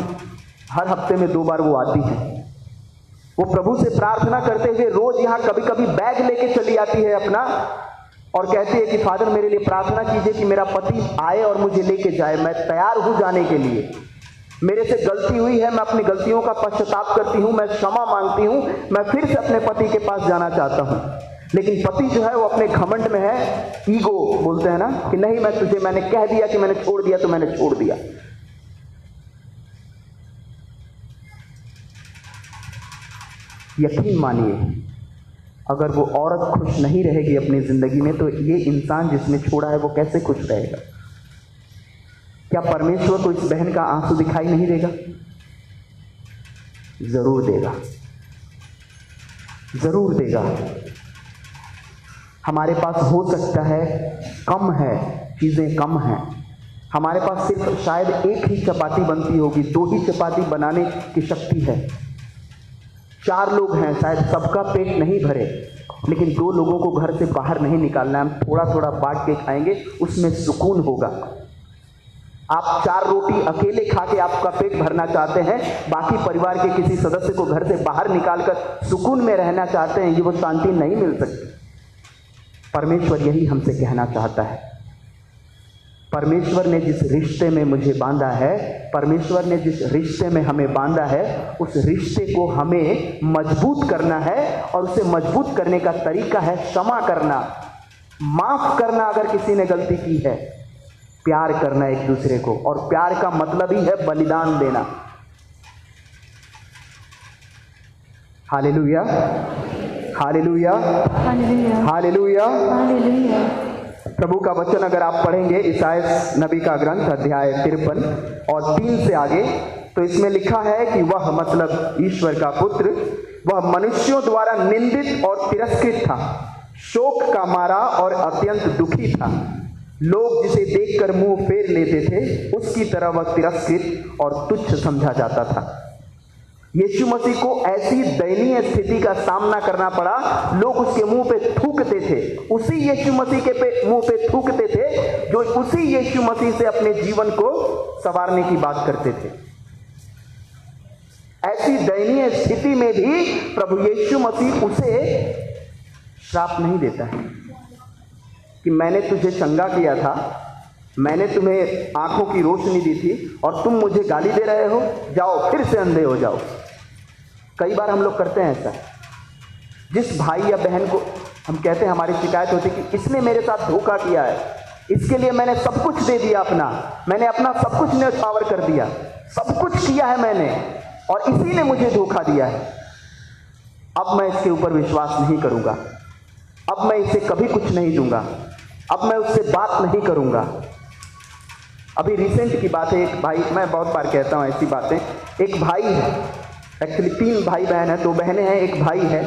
हर हफ्ते में 2 बार वो आती है। वो प्रभु से प्रार्थना करते हुए रोज यहाँ कभी कभी बैग लेके चली आती है अपना और कहती है कि फादर मेरे लिए प्रार्थना कीजिए कि मेरा पति आए और मुझे लेके जाए, मैं तैयार हूं जाने के लिए। मेरे से गलती हुई है, मैं अपनी गलतियों का पश्चाताप करती हूं, मैं क्षमा मांगती हूं, मैं फिर से अपने पति के पास जाना चाहता हूं। लेकिन पति जो है वो अपने घमंड में है, ईगो बोलते हैं ना, कि नहीं मैंने कह दिया कि मैंने छोड़ दिया तो मैंने छोड़ दिया। यकीन मानिए, अगर वो औरत खुश नहीं रहेगी अपनी जिंदगी में तो ये इंसान जिसने छोड़ा है वो कैसे खुश रहेगा? क्या परमेश्वर को इस बहन का आंसू दिखाई नहीं देगा? जरूर देगा, जरूर देगा। हमारे पास हो सकता है कम है, चीजें कम हैं, हमारे पास सिर्फ शायद एक ही चपाती बनती होगी, 2 ही चपाती बनाने की शक्ति है। 4 लोग हैं, शायद सबका पेट नहीं भरे, लेकिन 2 लोगों को घर से बाहर नहीं निकालना है। हम थोड़ा थोड़ा बांट के खाएंगे, उसमें सुकून होगा। आप 4 रोटी अकेले खा के आपका पेट भरना चाहते हैं, बाकी परिवार के किसी सदस्य को घर से बाहर निकालकर सुकून में रहना चाहते हैं, ये वो शांति नहीं मिल सकती। परमेश्वर यही हमसे कहना चाहता है। परमेश्वर ने जिस रिश्ते में मुझे बांधा है, परमेश्वर ने जिस रिश्ते में हमें बांधा है, उस रिश्ते को हमें मजबूत करना है और उसे मजबूत करने का तरीका है क्षमा करना, माफ करना अगर किसी ने गलती की है, प्यार करना एक दूसरे को। और प्यार का मतलब ही है बलिदान देना। हालेलुया, हालेलुया, हालेलुया, हालेलुया। प्रभु का वचन अगर आप पढ़ेंगे इसाया नबी का ग्रंथ अध्याय 53 और 3 से आगे, तो इसमें लिखा है कि वह मतलब ईश्वर का पुत्र, वह मनुष्यों द्वारा निंदित और तिरस्कृत था, शोक का मारा और अत्यंत दुखी था। लोग जिसे देखकर मुंह फेर लेते थे, उसकी तरह वह तिरस्कृत और तुच्छ समझा जाता था। यीशु मसीह को ऐसी दयनीय स्थिति का सामना करना पड़ा। लोग उसके मुंह पे थूकते थे, उसी यीशु मसीह के मुंह पे थूकते थे जो उसी यीशु मसीह से अपने जीवन को संवारने की बात करते थे। ऐसी दयनीय स्थिति में भी प्रभु यीशु मसीह उसे श्राप नहीं देता है कि मैंने तुझे चंगा किया था, मैंने तुम्हें आंखों की रोशनी दी थी और तुम मुझे गाली दे रहे हो, जाओ फिर से अंधे हो जाओ। कई बार हम लोग करते हैं ऐसा। जिस भाई या बहन को हम कहते हैं, हमारी शिकायत होती है कि इसने मेरे साथ धोखा किया है, इसके लिए मैंने सब कुछ दे दिया, मैंने अपना सब कुछ न्यौछावर कर दिया, सब कुछ किया है मैंने और इसी ने मुझे धोखा दिया है। अब मैं इसके ऊपर विश्वास नहीं करूंगा, अब मैं इसे कभी कुछ नहीं दूंगा, अब मैं उससे बात नहीं करूंगा। अभी रिसेंट की बात है, एक भाई, मैं बहुत बार कहता हूँ ऐसी बातें, एक भाई है, एक्चुअली 3 भाई बहन है, 2 बहनें हैं, एक भाई है।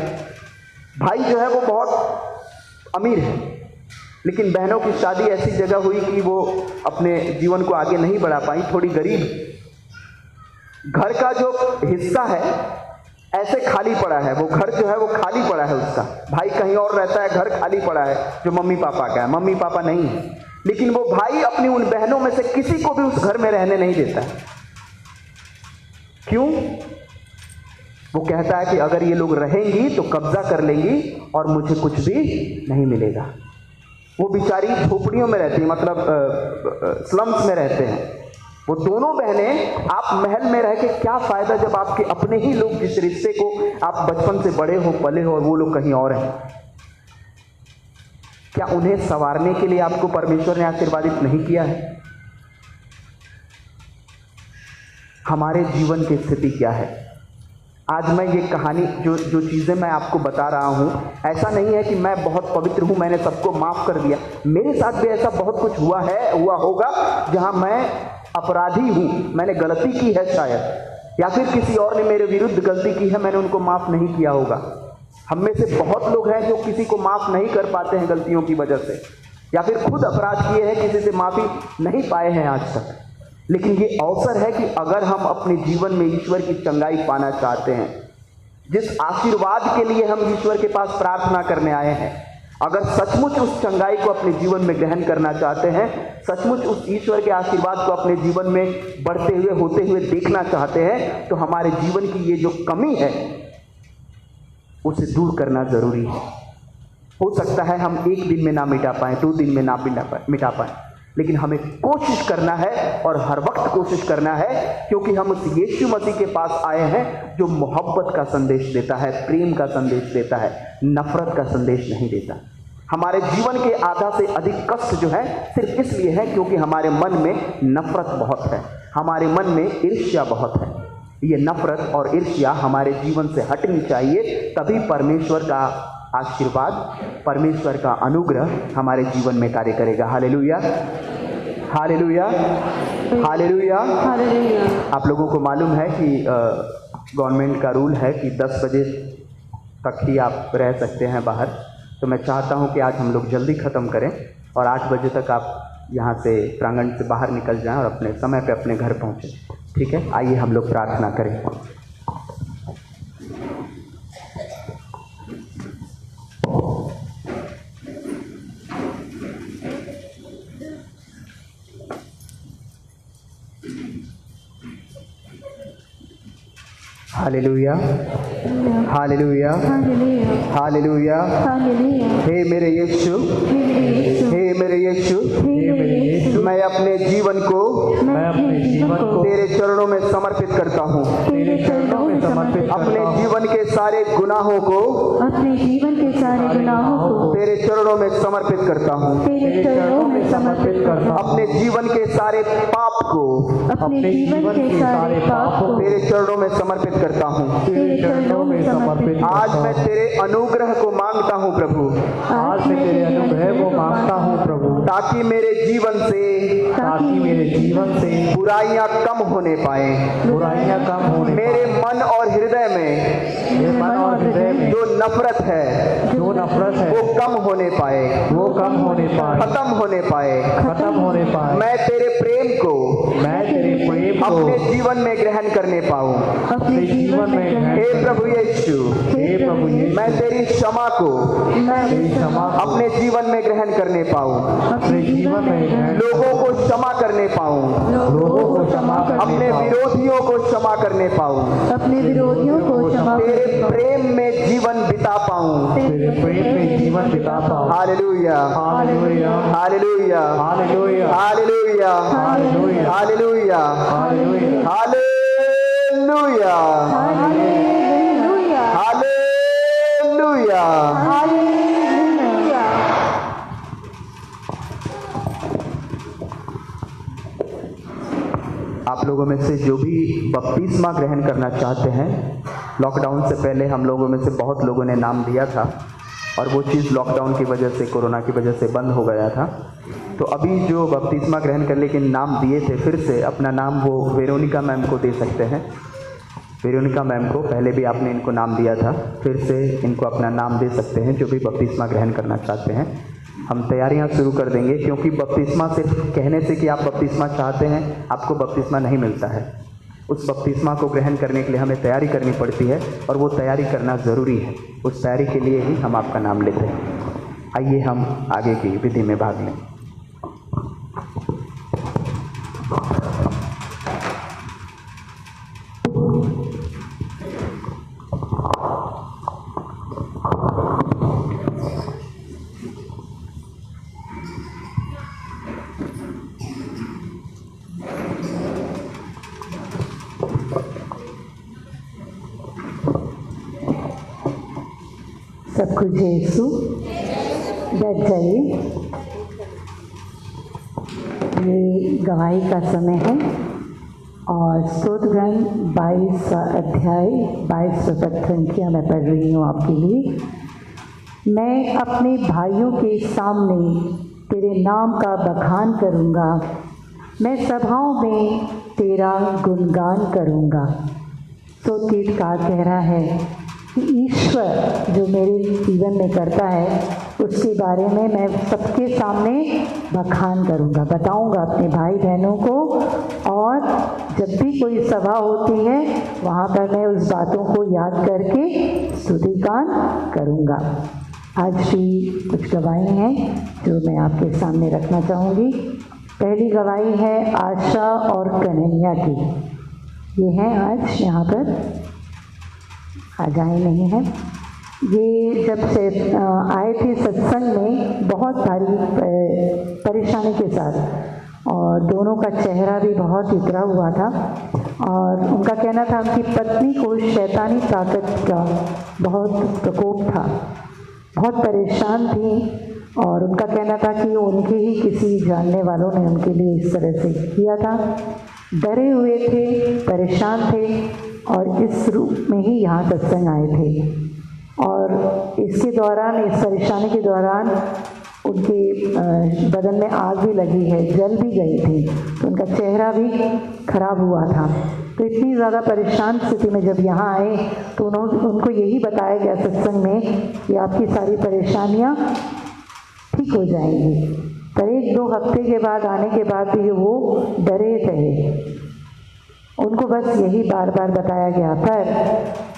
भाई जो है वो बहुत अमीर है, लेकिन बहनों की शादी ऐसी जगह हुई कि वो अपने जीवन को आगे नहीं बढ़ा पाई, थोड़ी गरीब। घर का जो हिस्सा है ऐसे खाली पड़ा है, वो घर जो है वो खाली पड़ा है उसका। भाई कहीं और रहता है, घर खाली पड़ा है जो मम्मी पापा का है, मम्मी पापा नहीं है। लेकिन वो भाई अपनी उन बहनों में से किसी को भी उस घर में रहने नहीं देता है। क्यों? वो कहता है कि अगर ये लोग रहेंगी तो कब्जा कर लेंगी और मुझे कुछ भी नहीं मिलेगा। वो बेचारी झोपड़ियों में रहती है, मतलब स्लम्स में रहते हैं वो दोनों बहनें। आप महल में रह के क्या फायदा जब आपके अपने ही लोग, जिस रिश्ते को आप बचपन से बड़े हो पले हो, और वो लोग कहीं और हैं। क्या उन्हें संवारने के लिए आपको परमेश्वर ने आशीर्वादित नहीं किया है? हमारे जीवन की स्थिति क्या है। आज मैं ये कहानी जो चीज़ें मैं आपको बता रहा हूँ, ऐसा नहीं है कि मैं बहुत पवित्र हूँ, मैंने सबको माफ़ कर दिया। मेरे साथ भी ऐसा बहुत कुछ हुआ होगा जहाँ मैं अपराधी हूँ, मैंने गलती की है शायद, या फिर किसी और ने मेरे विरुद्ध गलती की है, मैंने उनको माफ़ नहीं किया होगा। हम में से बहुत लोग हैं जो किसी को माफ़ नहीं कर पाते हैं गलतियों की वजह से, या फिर खुद अपराध किए हैं, किसी से माफ़ी नहीं पाए हैं आज तक। लेकिन ये अवसर है कि अगर हम अपने जीवन में ईश्वर की चंगाई पाना चाहते हैं, जिस आशीर्वाद के लिए हम ईश्वर के पास प्रार्थना करने आए हैं, अगर सचमुच उस चंगाई को अपने जीवन में ग्रहण करना चाहते हैं, सचमुच उस ईश्वर के आशीर्वाद को अपने जीवन में बढ़ते हुए होते हुए देखना चाहते हैं, तो हमारे जीवन की ये जो कमी है उसे दूर करना जरूरी है। हो सकता है हम एक दिन में ना मिटा पाए, 2 दिन में ना मिटा पाए, लेकिन हमें कोशिश करना है और हर वक्त कोशिश करना है, क्योंकि हम उस यीशु मसीह के पास आए हैं जो मोहब्बत का संदेश देता है, प्रेम का संदेश देता है, नफरत का संदेश नहीं देता। हमारे जीवन के आधा से अधिक कष्ट जो है सिर्फ इसलिए है क्योंकि हमारे मन में नफरत बहुत है, हमारे मन में ईर्ष्या बहुत है। ये नफरत और ईर्ष्या हमारे जीवन से हटनी चाहिए, तभी परमेश्वर का आशीर्वाद, परमेश्वर का अनुग्रह हमारे जीवन में कार्य करेगा। हालेलुया, हालेलुया, हालेलुया। आप लोगों को मालूम है कि गवर्नमेंट का रूल है कि 10 बजे तक ही आप रह सकते हैं बाहर, तो मैं चाहता हूं कि आज हम लोग जल्दी ख़त्म करें और 8 बजे तक आप यहाँ से प्रांगण से बाहर निकल जाएं और अपने समय पे अपने घर पहुँचें। ठीक है, आइए हम लोग प्रार्थना करें। हालेलुया, हालेलुया, हालेलुया। हे मेरे यीशु, हे मेरे यीशु, मैं अपने जीवन को तेरे चरणों में समर्पित करता हूँ। अपने जीवन के सारे गुनाहों को तेरे चरणों में समर्पित करता हूँ। अपने जीवन के सारे पाप को तेरे चरणों में समर्पित करता हूँ। आज मैं तेरे अनुग्रह को मांगता हूँ प्रभु,
आज मैं तेरे अनुग्रह को मांगता हूँ प्रभु,
ताकि मेरे जीवन से बुराइयां कम होने पाए, मेरे मन और हृदय में जो नफरत है वो कम होने पाए, खत्म होने पाए। मैं तेरे प्रेम को अपने जीवन में ग्रहण करने पाऊं। हे प्रभु यीशु, मैं तेरी क्षमा को अपने जीवन में ग्रहण करने पाऊं, लोगों को क्षमा करने पाऊं, अपने विरोधियों को क्षमा करने पाऊं, तेरे प्रेम में जीवन बिता पाऊं। हालेलुया, हालेलुया, हालेलुया, हालेलुया, हालेलुया, हालेलुया, हालेलुया। आप लोगों में से जो भी बपतिस्मा ग्रहण करना चाहते हैं, लॉकडाउन से पहले हम लोगों में से बहुत लोगों ने नाम दिया था और वो चीज़ लॉकडाउन की वजह से, कोरोना की वजह से बंद हो गया था। तो अभी जो बपतिस्मा ग्रहण करने के नाम दिए थे, फिर से अपना नाम वो वेरोनिका मैम को दे सकते हैं। वेरोनिका मैम को पहले भी आपने इनको नाम दिया था, फिर से इनको अपना नाम दे सकते हैं जो भी बपतिस्मा ग्रहण करना चाहते हैं। हम तैयारियां शुरू कर देंगे, क्योंकि बपतिस्मा सिर्फ कहने से कि आप बपतिस्मा चाहते हैं, आपको बपतिस्मा नहीं मिलता है। उस बपतिस्मा को ग्रहण करने के लिए हमें तैयारी करनी पड़ती है और वो तैयारी करना ज़रूरी है। उस तैयारी के लिए ही हम आपका नाम लेते हैं। आइए हम आगे की विधि में भाग लें।
सब कुछ यीशु बैठ जाइए। ये गवाही का समय है और स्तोत्रगण 22 अध्याय 22 पद संख्या मैं पढ़ रही हूँ आपके लिए। मैं अपने भाइयों के सामने तेरे नाम का बखान करूँगा, मैं सभाओं में तेरा गुणगान करूँगा। तो तीर्थकार कह रहा है कि ईश्वर जो मेरे जीवन में करता है उसके बारे में मैं सबके सामने बखान करूँगा, बताऊँगा अपने भाई बहनों को। और जब भी कोई सभा होती है वहाँ पर मैं उस बातों को याद करके स्तुतिगान करूँगा। आज भी कुछ गवाही हैं जो मैं आपके सामने रखना चाहूँगी। पहली गवाही है आशा और कन्हैया की। ये हैं आज यहाँ पर, आज आए नहीं हैं। ये जब से आए थे सत्संग में बहुत भारी परेशानी के साथ, और दोनों का चेहरा भी बहुत उतरा हुआ था। और उनका कहना था उनकी पत्नी को शैतानी ताकत का बहुत प्रकोप था, बहुत परेशान थी। और उनका कहना था कि उनके ही किसी जानने वालों ने उनके लिए इस तरह से किया था। डरे हुए थे, परेशान थे, और इस रूप में ही यहाँ सत्संग आए थे। और इसके दौरान, इस परेशानी के दौरान उनके बदन में आग भी लगी है, जल भी गई थी, तो उनका चेहरा भी खराब हुआ था। तो इतनी ज़्यादा परेशान स्थिति में जब यहाँ आए तो उनको यही बताया गया सत्संग में कि आपकी सारी परेशानियाँ ठीक हो जाएंगी। पर 1-2 हफ्ते के बाद आने के बाद भी वो डरे रहे। उनको बस यही बार बार बताया गया। पर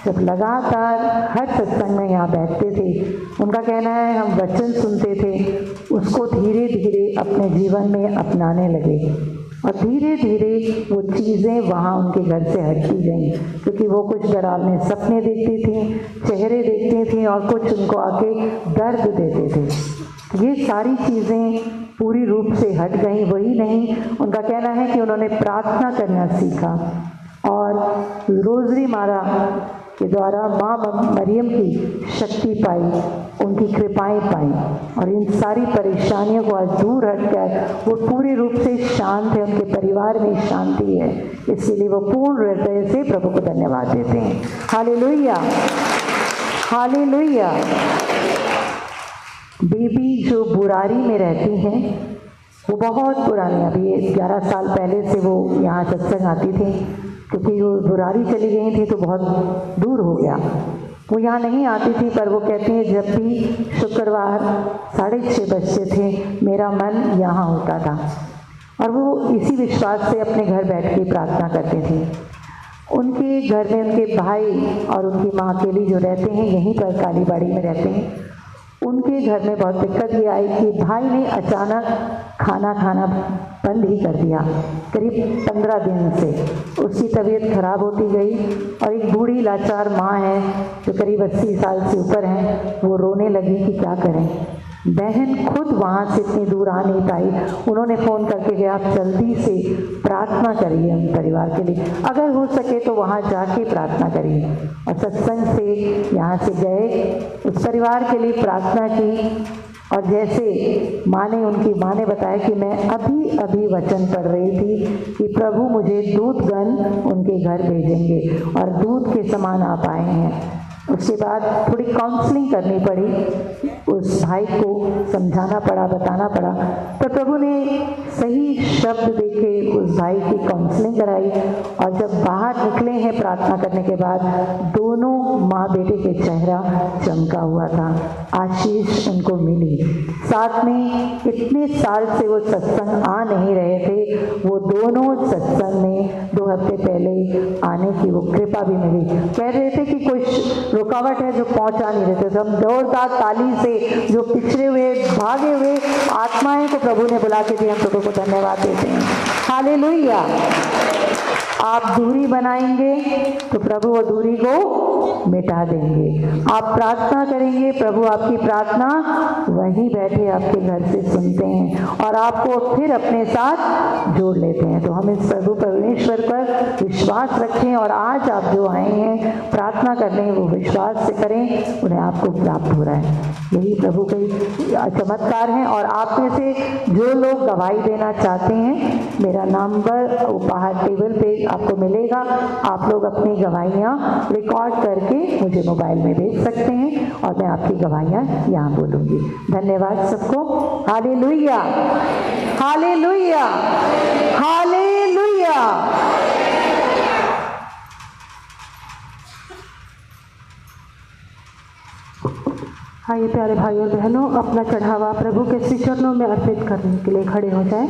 जब लगातार हर सत्संग में यहाँ बैठते थे, उनका कहना है हम वचन सुनते थे, उसको धीरे धीरे अपने जीवन में अपनाने लगे। और धीरे धीरे वो चीज़ें वहाँ उनके घर से हटती गईं, क्योंकि वो कुछ डरावने सपने देखती थी, चेहरे देखती थी, और कुछ उनको आके दर्द देते थे। ये सारी चीज़ें पूरी रूप से हट गई। वही नहीं, उनका कहना है कि उन्होंने प्रार्थना करना सीखा और रोज़री मारा के द्वारा माँ मरियम की शक्ति पाई, उनकी कृपाएं पाई, और इन सारी परेशानियों को आज दूर हटकर वो पूरी रूप से शांत है। उनके परिवार में शांति है, इसलिए वो पूर्ण हृदय से प्रभु को धन्यवाद देते हैं। Hallelujah, hallelujah. बेबी जो बुरारी में रहती हैं, वो बहुत पुरानी, अभी 11 साल पहले से वो यहाँ सत्संग आती थी, क्योंकि वो बुरारी चली गई थी तो बहुत दूर हो गया, वो यहाँ नहीं आती थी। पर वो कहती हैं जब भी शुक्रवार 6:30 बजते थे मेरा मन यहाँ होता था, और वो इसी विश्वास से अपने घर बैठ के प्रार्थना करते थे। उनके घर में उनके भाई और उनकी माँ अकेली जो रहते हैं, यहीं पर कालीबाड़ी में रहते हैं, उनके घर में बहुत दिक्कत ये आई कि भाई ने अचानक खाना खाना बंद ही कर दिया। करीब 15 दिन से उसकी तबीयत खराब होती गई, और एक बूढ़ी लाचार माँ है जो करीब 80 साल से ऊपर हैं, वो रोने लगी कि क्या करें। बहन खुद वहाँ से इतनी दूर आ नहीं पाई, उन्होंने फ़ोन करके कहा आप जल्दी से प्रार्थना करिए उन परिवार के लिए, अगर हो सके तो वहाँ जाके प्रार्थना करिए। और सत्संग से यहाँ से गए, उस परिवार के लिए प्रार्थना की, और जैसे उनकी माँ ने बताया कि मैं अभी अभी वचन पढ़ रही थी कि प्रभु मुझे दूतगण उनके घर भेजेंगे, और दूत के समान आप आए हैं। उसके बाद थोड़ी काउंसलिंग करनी पड़ी, उस भाई को समझाना पड़ा, बताना पड़ा। तो प्रभु ने सही शब्द देके उस भाई की काउंसलिंग कराई, और जब बाहर निकले हैं प्रार्थना करने के बाद, दोनों माँ बेटे के चेहरा चमका हुआ था, आशीष उनको मिली। साथ में इतने साल से वो सत्संग आ नहीं रहे थे, वो दोनों सत्संग में 2 हफ्ते पहले आने की वो कृपा भी मिली। कह रहे थे कि कुछ रुकावट है जो पहुंचा नहीं रहे थे, तो हम जोरदार ताली से जो पिछड़े हुए भागे हुए आत्माएं को प्रभु ने बुला के दिए, हम प्रभु को धन्यवाद देते हैं। हालेलुया। आप दूरी बनाएंगे तो प्रभु वो दूरी को मिटा देंगे। आप प्रार्थना करेंगे, प्रभु आपकी प्रार्थना वहीं बैठे आपके घर से सुनते हैं और आपको फिर अपने साथ जोड़ लेते हैं। तो हम इस प्रभु परमेश्वर पर विश्वास रखें, और आज आप जो आए हैं प्रार्थना करने, वो विश्वास से करें, उन्हें आपको प्राप्त हो रहा है। यही प्रभु के चमत्कार हैं। और आप में से जो लोग गवाही देना चाहते हैं, मेरा नंबर बाहर टेबल पे आपको मिलेगा। आप लोग अपनी गवाहियाँ रिकॉर्ड करके मुझे मोबाइल में भेज सकते हैं और मैं आपकी गवाहियाँ यहाँ बोलूँगी। धन्यवाद सबको। हालेलुया, हालेलुया, हालेलुया। हाँ, ये प्यारे भाई और बहनों, अपना चढ़ावा प्रभु के श्री चरणों में अर्पित करने के लिए खड़े हो जाएं।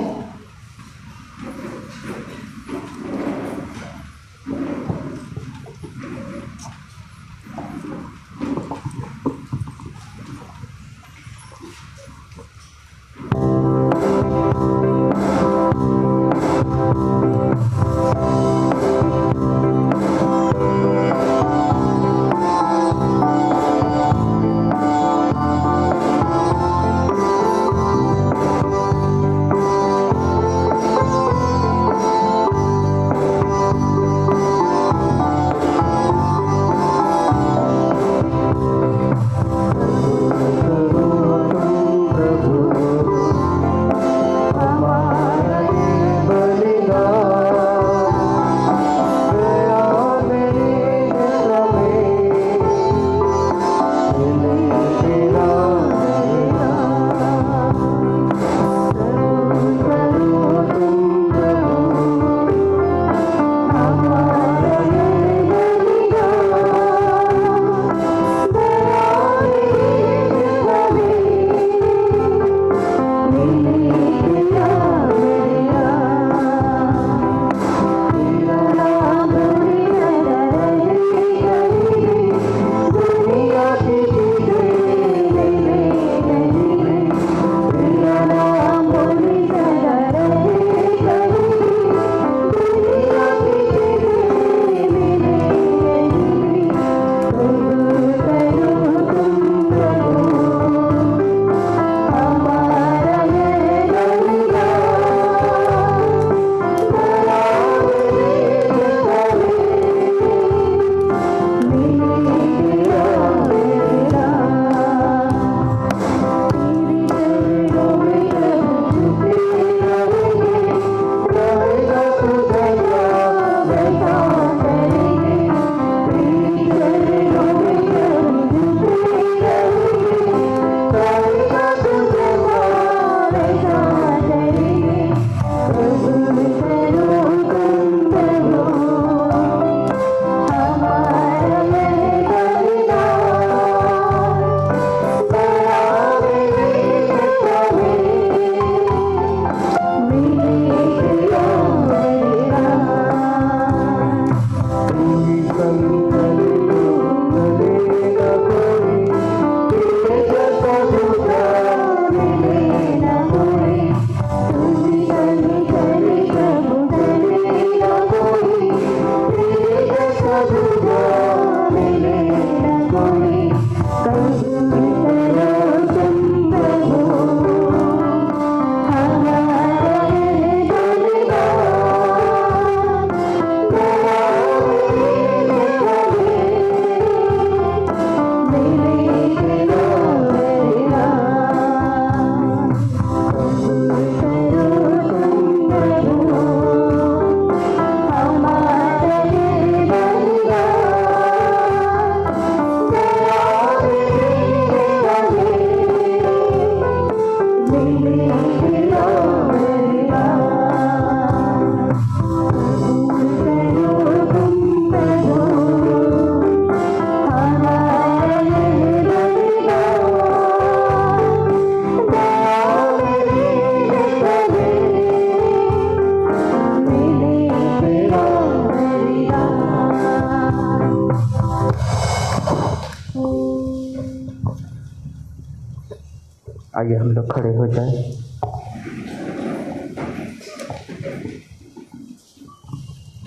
आइए हम लोग खड़े हो जाएं।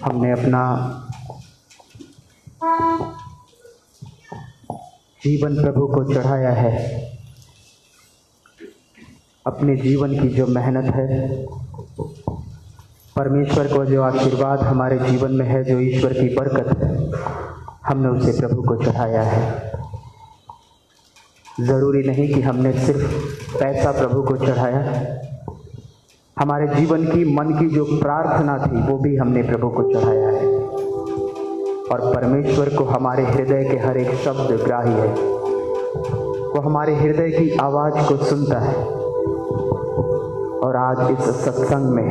हमने अपना जीवन प्रभु को चढ़ाया है। अपने जीवन की जो मेहनत है, परमेश्वर को जो आशीर्वाद हमारे जीवन में है, जो ईश्वर की बरकत है, हमने उसे प्रभु को चढ़ाया है। ज़रूरी नहीं कि हमने सिर्फ पैसा प्रभु को चढ़ाया, हमारे जीवन की मन की जो प्रार्थना थी वो भी हमने प्रभु को चढ़ाया है। और परमेश्वर को हमारे हृदय के हर एक शब्द ग्राही है। वो हमारे हृदय की आवाज को सुनता है। और आज इस सत्संग में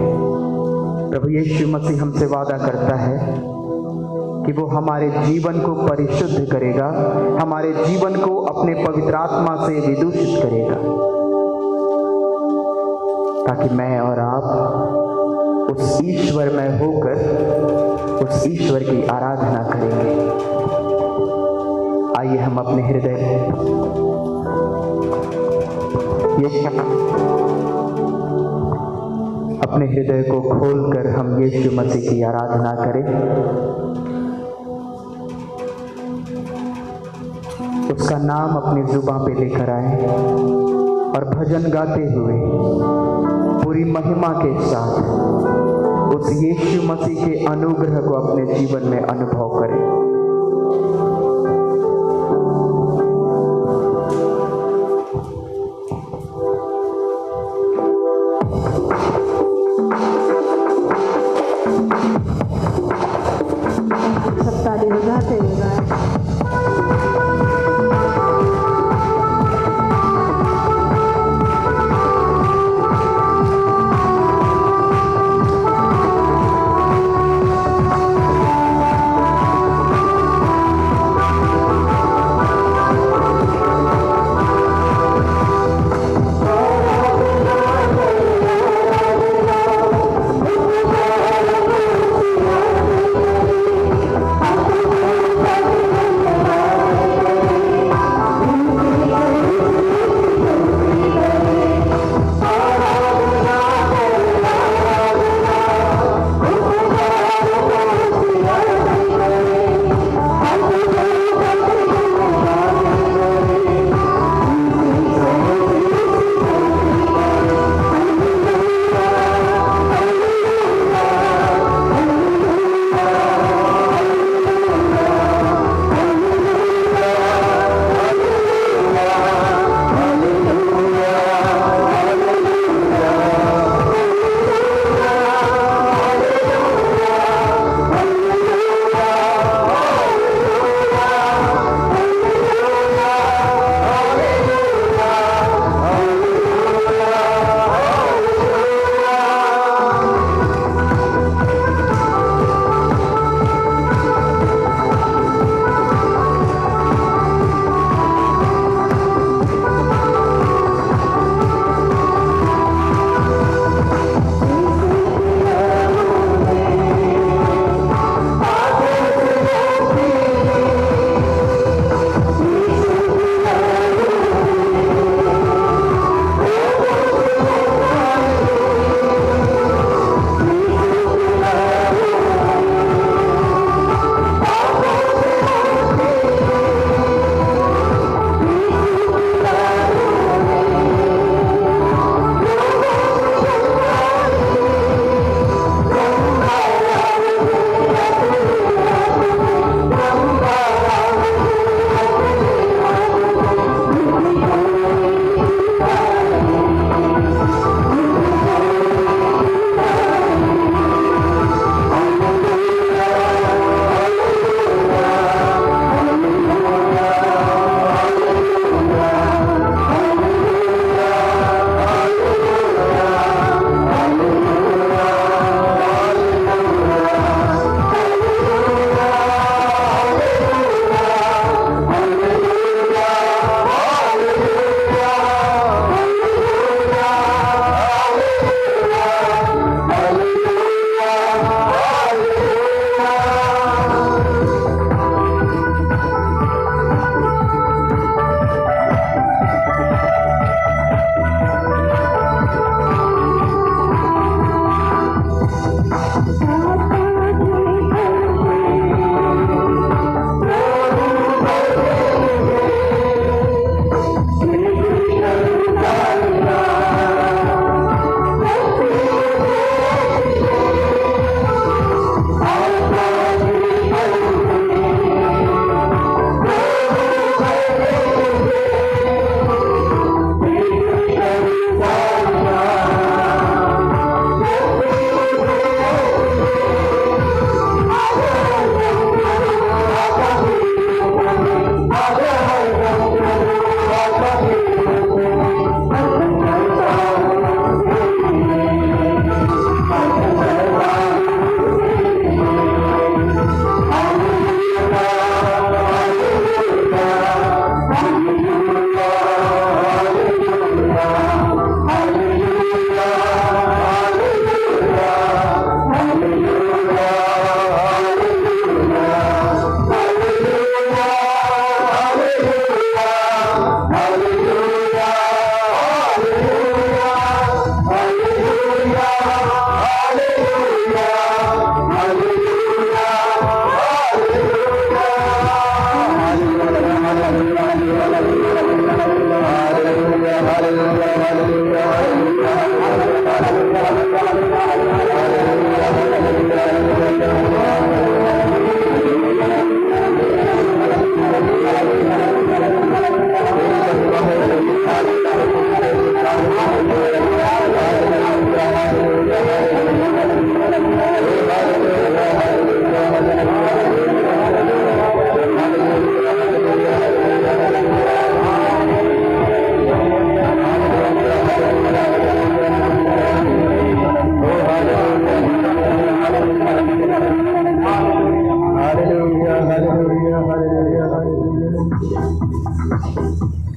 प्रभु यीशु मसीह हमसे वादा करता है कि वो हमारे जीवन को परिशुद्ध करेगा, हमारे जीवन को अपने पवित्र आत्मा से विदूषित करेगा, ताकि मैं और आप उस ईश्वर में होकर उस ईश्वर की आराधना करेंगे। आइए हम अपने हृदय अपने हृदय को खोलकर हम यीशु मसीह की आराधना करें। उसका नाम अपनी जुबां पे लेकर आए और भजन गाते हुए पूरी महिमा के साथ उस यीशु मसीह के अनुग्रह को अपने जीवन में अनुभव करें।
सब ताली बजाते हुए गाएं।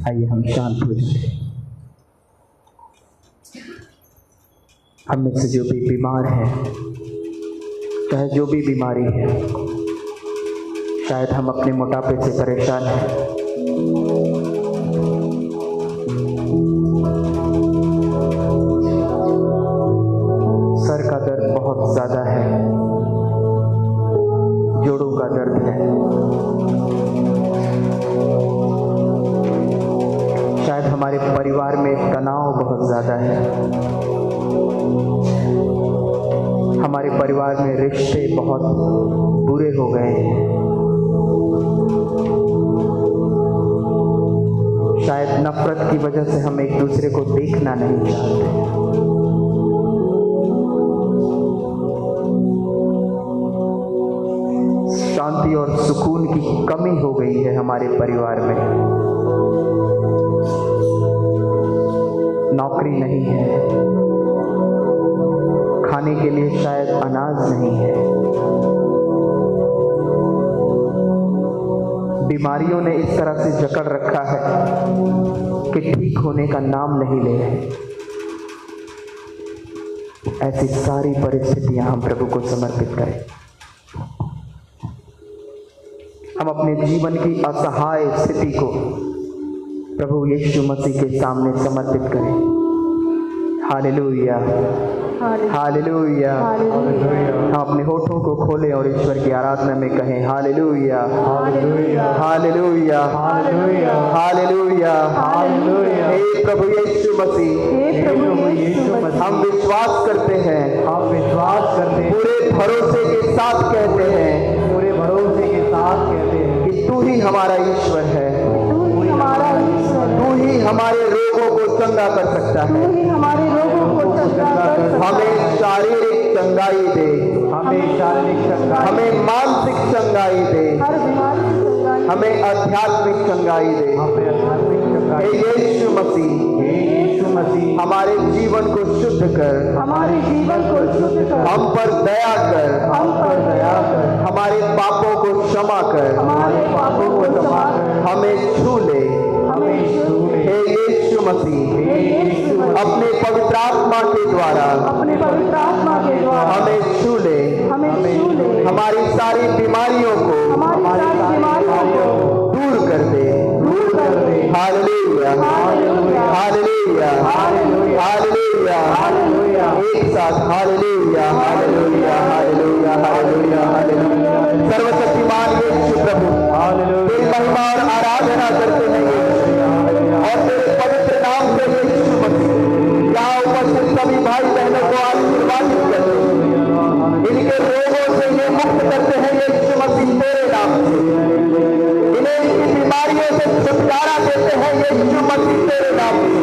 आइए हम शांत हो जाए। हम में से जो भी बीमार है, चाहे जो भी बीमारी है, शायद हम अपने मोटापे से परेशान हैं, सर का दर्द बहुत ज्यादा है, जोड़ों का दर्द है, शायद हमारे परिवार में तनाव बहुत ज्यादा है, हमारे परिवार में रिश्ते बहुत बुरे हो गए हैं, शायद नफरत की वजह से हम एक दूसरे को देखना नहीं चाहते। शांति और सुकून की कमी हो गई है हमारे परिवार में, नौकरी नहीं है, खाने के लिए शायद अनाज नहीं है, बीमारियों ने इस तरह से जकड़ रखा है कि ठीक होने का नाम नहीं ले रहे। ऐसी सारी परिस्थितियां हम प्रभु को समर्पित करें। हम अपने जीवन की असहाय स्थिति को प्रभु यीशु मसीह के सामने समर्पित करें। हालेलुया, हालेलुया। हम अपने होठों को खोलें और ईश्वर की आराधना में कहें हालेलुया, हालेलुया, हालेलुया, हालेलुया, हालेलुया। हे प्रभु यीशु मसीह, हम विश्वास करते हैं, पूरे भरोसे के साथ कहते हैं, कि तू ही हमारा ईश्वर है, तू ही हमारे रोगों को चंगा कर सकता है, हमें शारीरिक चंगाई दे, हमें मानसिक चंगाई दे, हमें आध्यात्मिक चंगाई दे। हे यीशु मसीह, हमारे जीवन को शुद्ध कर, हम पर दया कर, हमारे पापों को क्षमा कर, हमें छू ले। हे यीशु मसीह, अपने पवित्र आत्मा के द्वारा हमें छू ले, हमारी सारी बीमारियों को दूर कर दे। हालेलुया, हालेलुया, हालेलुया। एक साथ हालेलुया, हालेलुया, हालेलुया, हालेलुया, हालेलुया। सर्वशक्तिमान यीशु प्रभु, तेरी महिमा और आराधना करते हैं और तेरे पवित्र नाम से यीशु मसीह यहाँ उपस्थित सभी भाई बहनों को आशीर्वादित करते हैं, इनके रोगों से ये मुक्त करते हैं यीशु मसीह तेरे नाम से, इन्हें इनकी बीमारियों से छुटकारा देते हैं यीशु मसीह तेरे नाम से,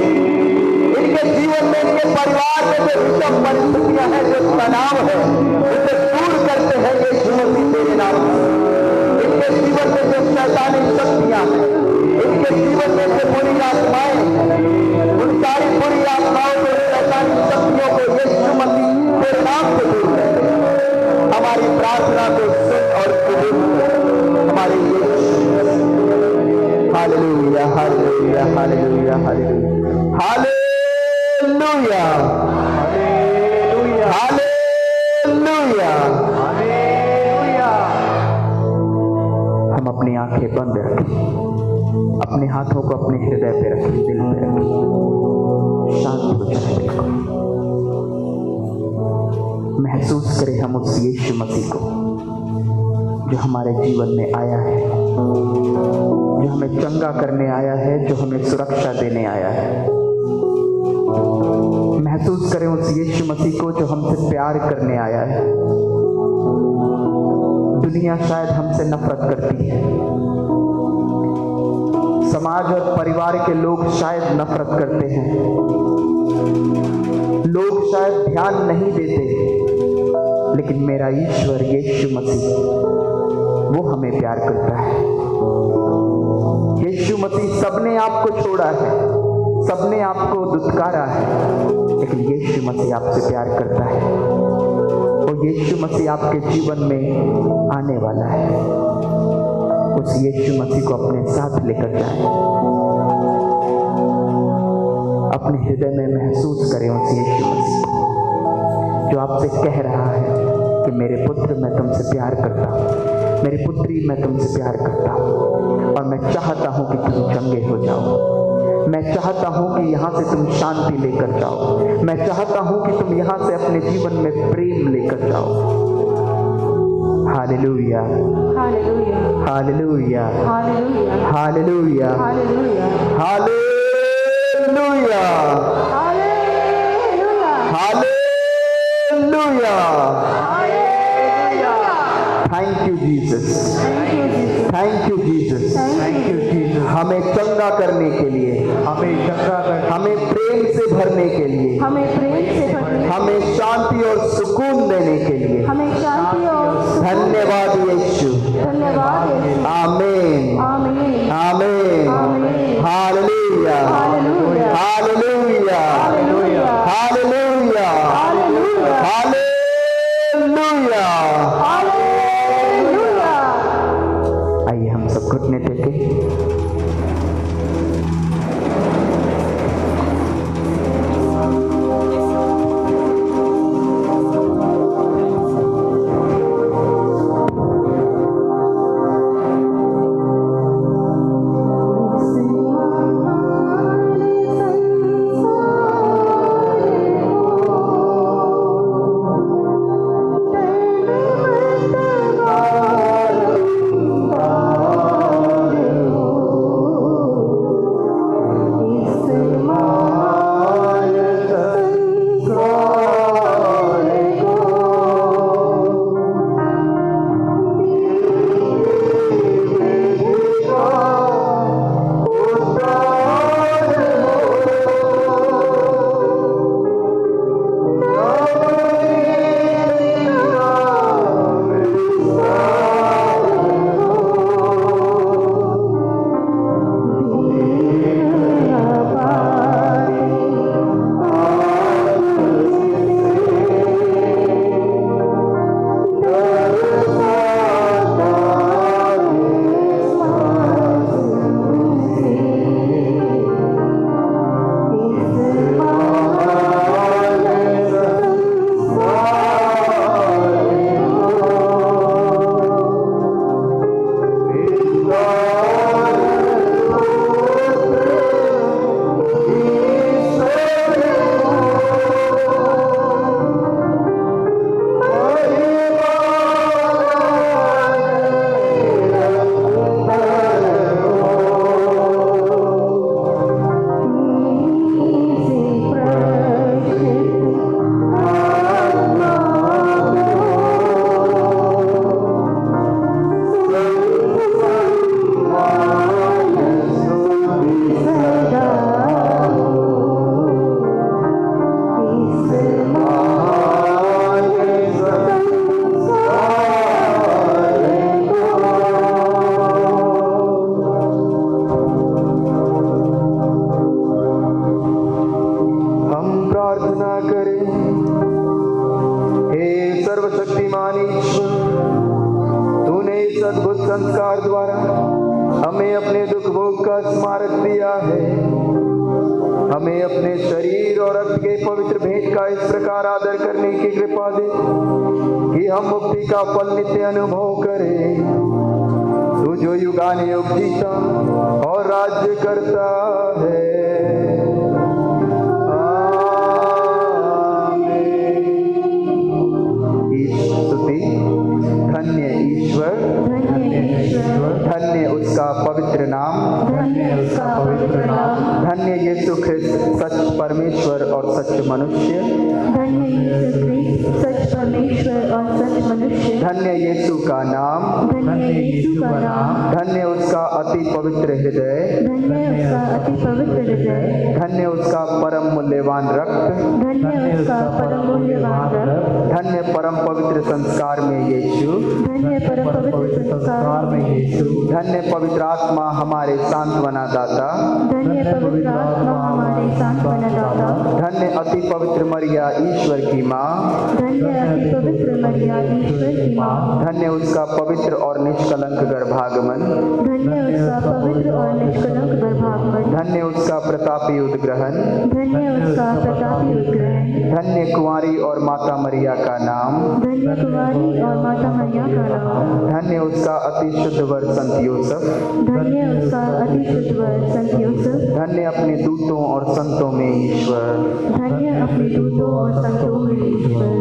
इनके जीवन में, इनके परिवार में जो विषम परिस्थितियां हैं, जो तनाव है, उसे दूर करते हैं यीशु मसीह तेरे नाम से, इनके जीवन में जो शैतानी शक्तियां हैं, इनके जीवन में जो बुरी आत्माएं, उन सारी बुरी आत्माओं को, शैतानी शक्तियों को यीशु मसीह तेरे नाम से दूर करते हैं। हमारी प्रार्थना को सुन और कबूल कर हमारे यीशु। हालेलुया, हालेलुया, हालेलुया, हालेलुया, हालेलुया, हालेलुया, हालेलुया। हम अपनी आंखें बंद रखें, अपने हाथों को अपने हृदय पे रखें, दिल पे रखें, शांत हो जाए। बिल्कुल महसूस करें हम उस यीशु मसीह को जो हमारे जीवन में आया है, जो हमें चंगा करने आया है, जो हमें सुरक्षा देने आया है। उस यीशु मसीह को जो हमसे प्यार करने आया है। दुनिया शायद हमसे नफरत करती है, समाज और परिवार के लोग शायद नफरत करते हैं, लोग शायद ध्यान नहीं देते, लेकिन मेरा ईश्वर यीशु मसीह वो हमें प्यार करता है। यीशु मसीह सबने आपको छोड़ा है, सबने आपको दुत्कारा है, लेकिन यीशु मसीह आपसे प्यार करता है। और यीशु मसीह आपके जीवन में आने वाला है। उस यीशु मसीह को अपने साथ लेकर जाएं, अपने हृदय में महसूस करें उस यीशु मसीह को जो आपसे कह रहा है कि मेरे पुत्र मैं तुमसे प्यार करता हूँ, मेरी पुत्री मैं तुमसे प्यार करता हूँ, और मैं चाहता हूँ कि तुम चंगे हो जाओ। मैं चाहता हूँ कि यहाँ से तुम शांति लेकर जाओ। मैं चाहता हूँ कि तुम यहाँ से अपने जीवन में प्रेम लेकर जाओ। हालेलुया,
हालेलुया,
हालेलुया,
हालेलुया,
हालेलुया,
हालेलुया,
हालेलुया,
हालेलुया,
hallelujah. Thank you Jesus, thank you Jesus,
thank you Jesus.
हमें चंगा करने के लिए,
हमें चंगा कर,
हमें प्रेम से भरने के लिए,
हमें प्रेम से भरने,
हमें शांति और सुकून देने के लिए
हमें शांति और सुकून,
धन्यवाद यीशु।
धन्यवाद यीशु।
आमीन,
आमीन,
आमीन,
आमीन।
हालेलुया,
हालेलुया,
हालेलुया,
हालेलुया,
हालेलुया,
हालेलुया,
हालेलुया।
हालेलुया।
आइए हम सब घुटने टेके संस्कार द्वारा हमें अपने दुख भोग का स्मारक दिया है। हमें अपने शरीर और रक्त के पवित्र भेंट का इस प्रकार आदर करने की कृपा दे कि हम मुक्ति का फल नित्य अनुभव करें। तू जो युगानुयुग जीता और राज्य करता है। धन्य ईश्वर, धन्य उसका पवित्र नाम,
धन्य उसका पवित्र नाम,
धन्य यीशु ख्रिस्त सच परमेश्वर और सच मनुष्य।
धन्य यीशु ख्रिस्त सच परमेश्वर और सच मनुष्य।
धन्य यीशु का नाम,
धन्य यीशु का नाम।
धन्य उसका अति पवित्र हृदय,
धन्य उसका अति पवित्र हृदय।
धन्य उसका परम मूल्यवान रक्त,
धन्य उसका परम मूल्यवान रक्त।
धन्य परम पवित्र संस्कार में यीशु,
धन्य परम पवित्र संस्कार में यीशु।
धन्य पवित्र आत्मा हमारे सांत्वना दाता,
धन्य पवित्र आत्मा हमारे सांत्वना दाता।
धन्य अति पवित्र मरिया ईश्वर की माँ,
धन्य अति पवित्र मरिया ईश्वर की माँ।
धन्य उसका पवित्र और निष्कलंक गर्भागमन,
धन्य उसका पवित्र और निष्कलंक गर्भागमन।
धन्य उसका प्रतापी उद्ग्रहण,
धन्य उसका प्रतापी उद्ग्रहण।
धन्य कुंवारी और माता मरिया का नाम,
धन्य कुमारी और माता मरिया का नाम।
धन्य उसका अति शुद्ध वर संत यूसुफ,
धन्य उसका अति शुद्ध वर संत यूसुफ।
धन्य अपने दूतों और संतों में ईश्वर।
धन्य अपने दूतों और संतों में ईश्वर।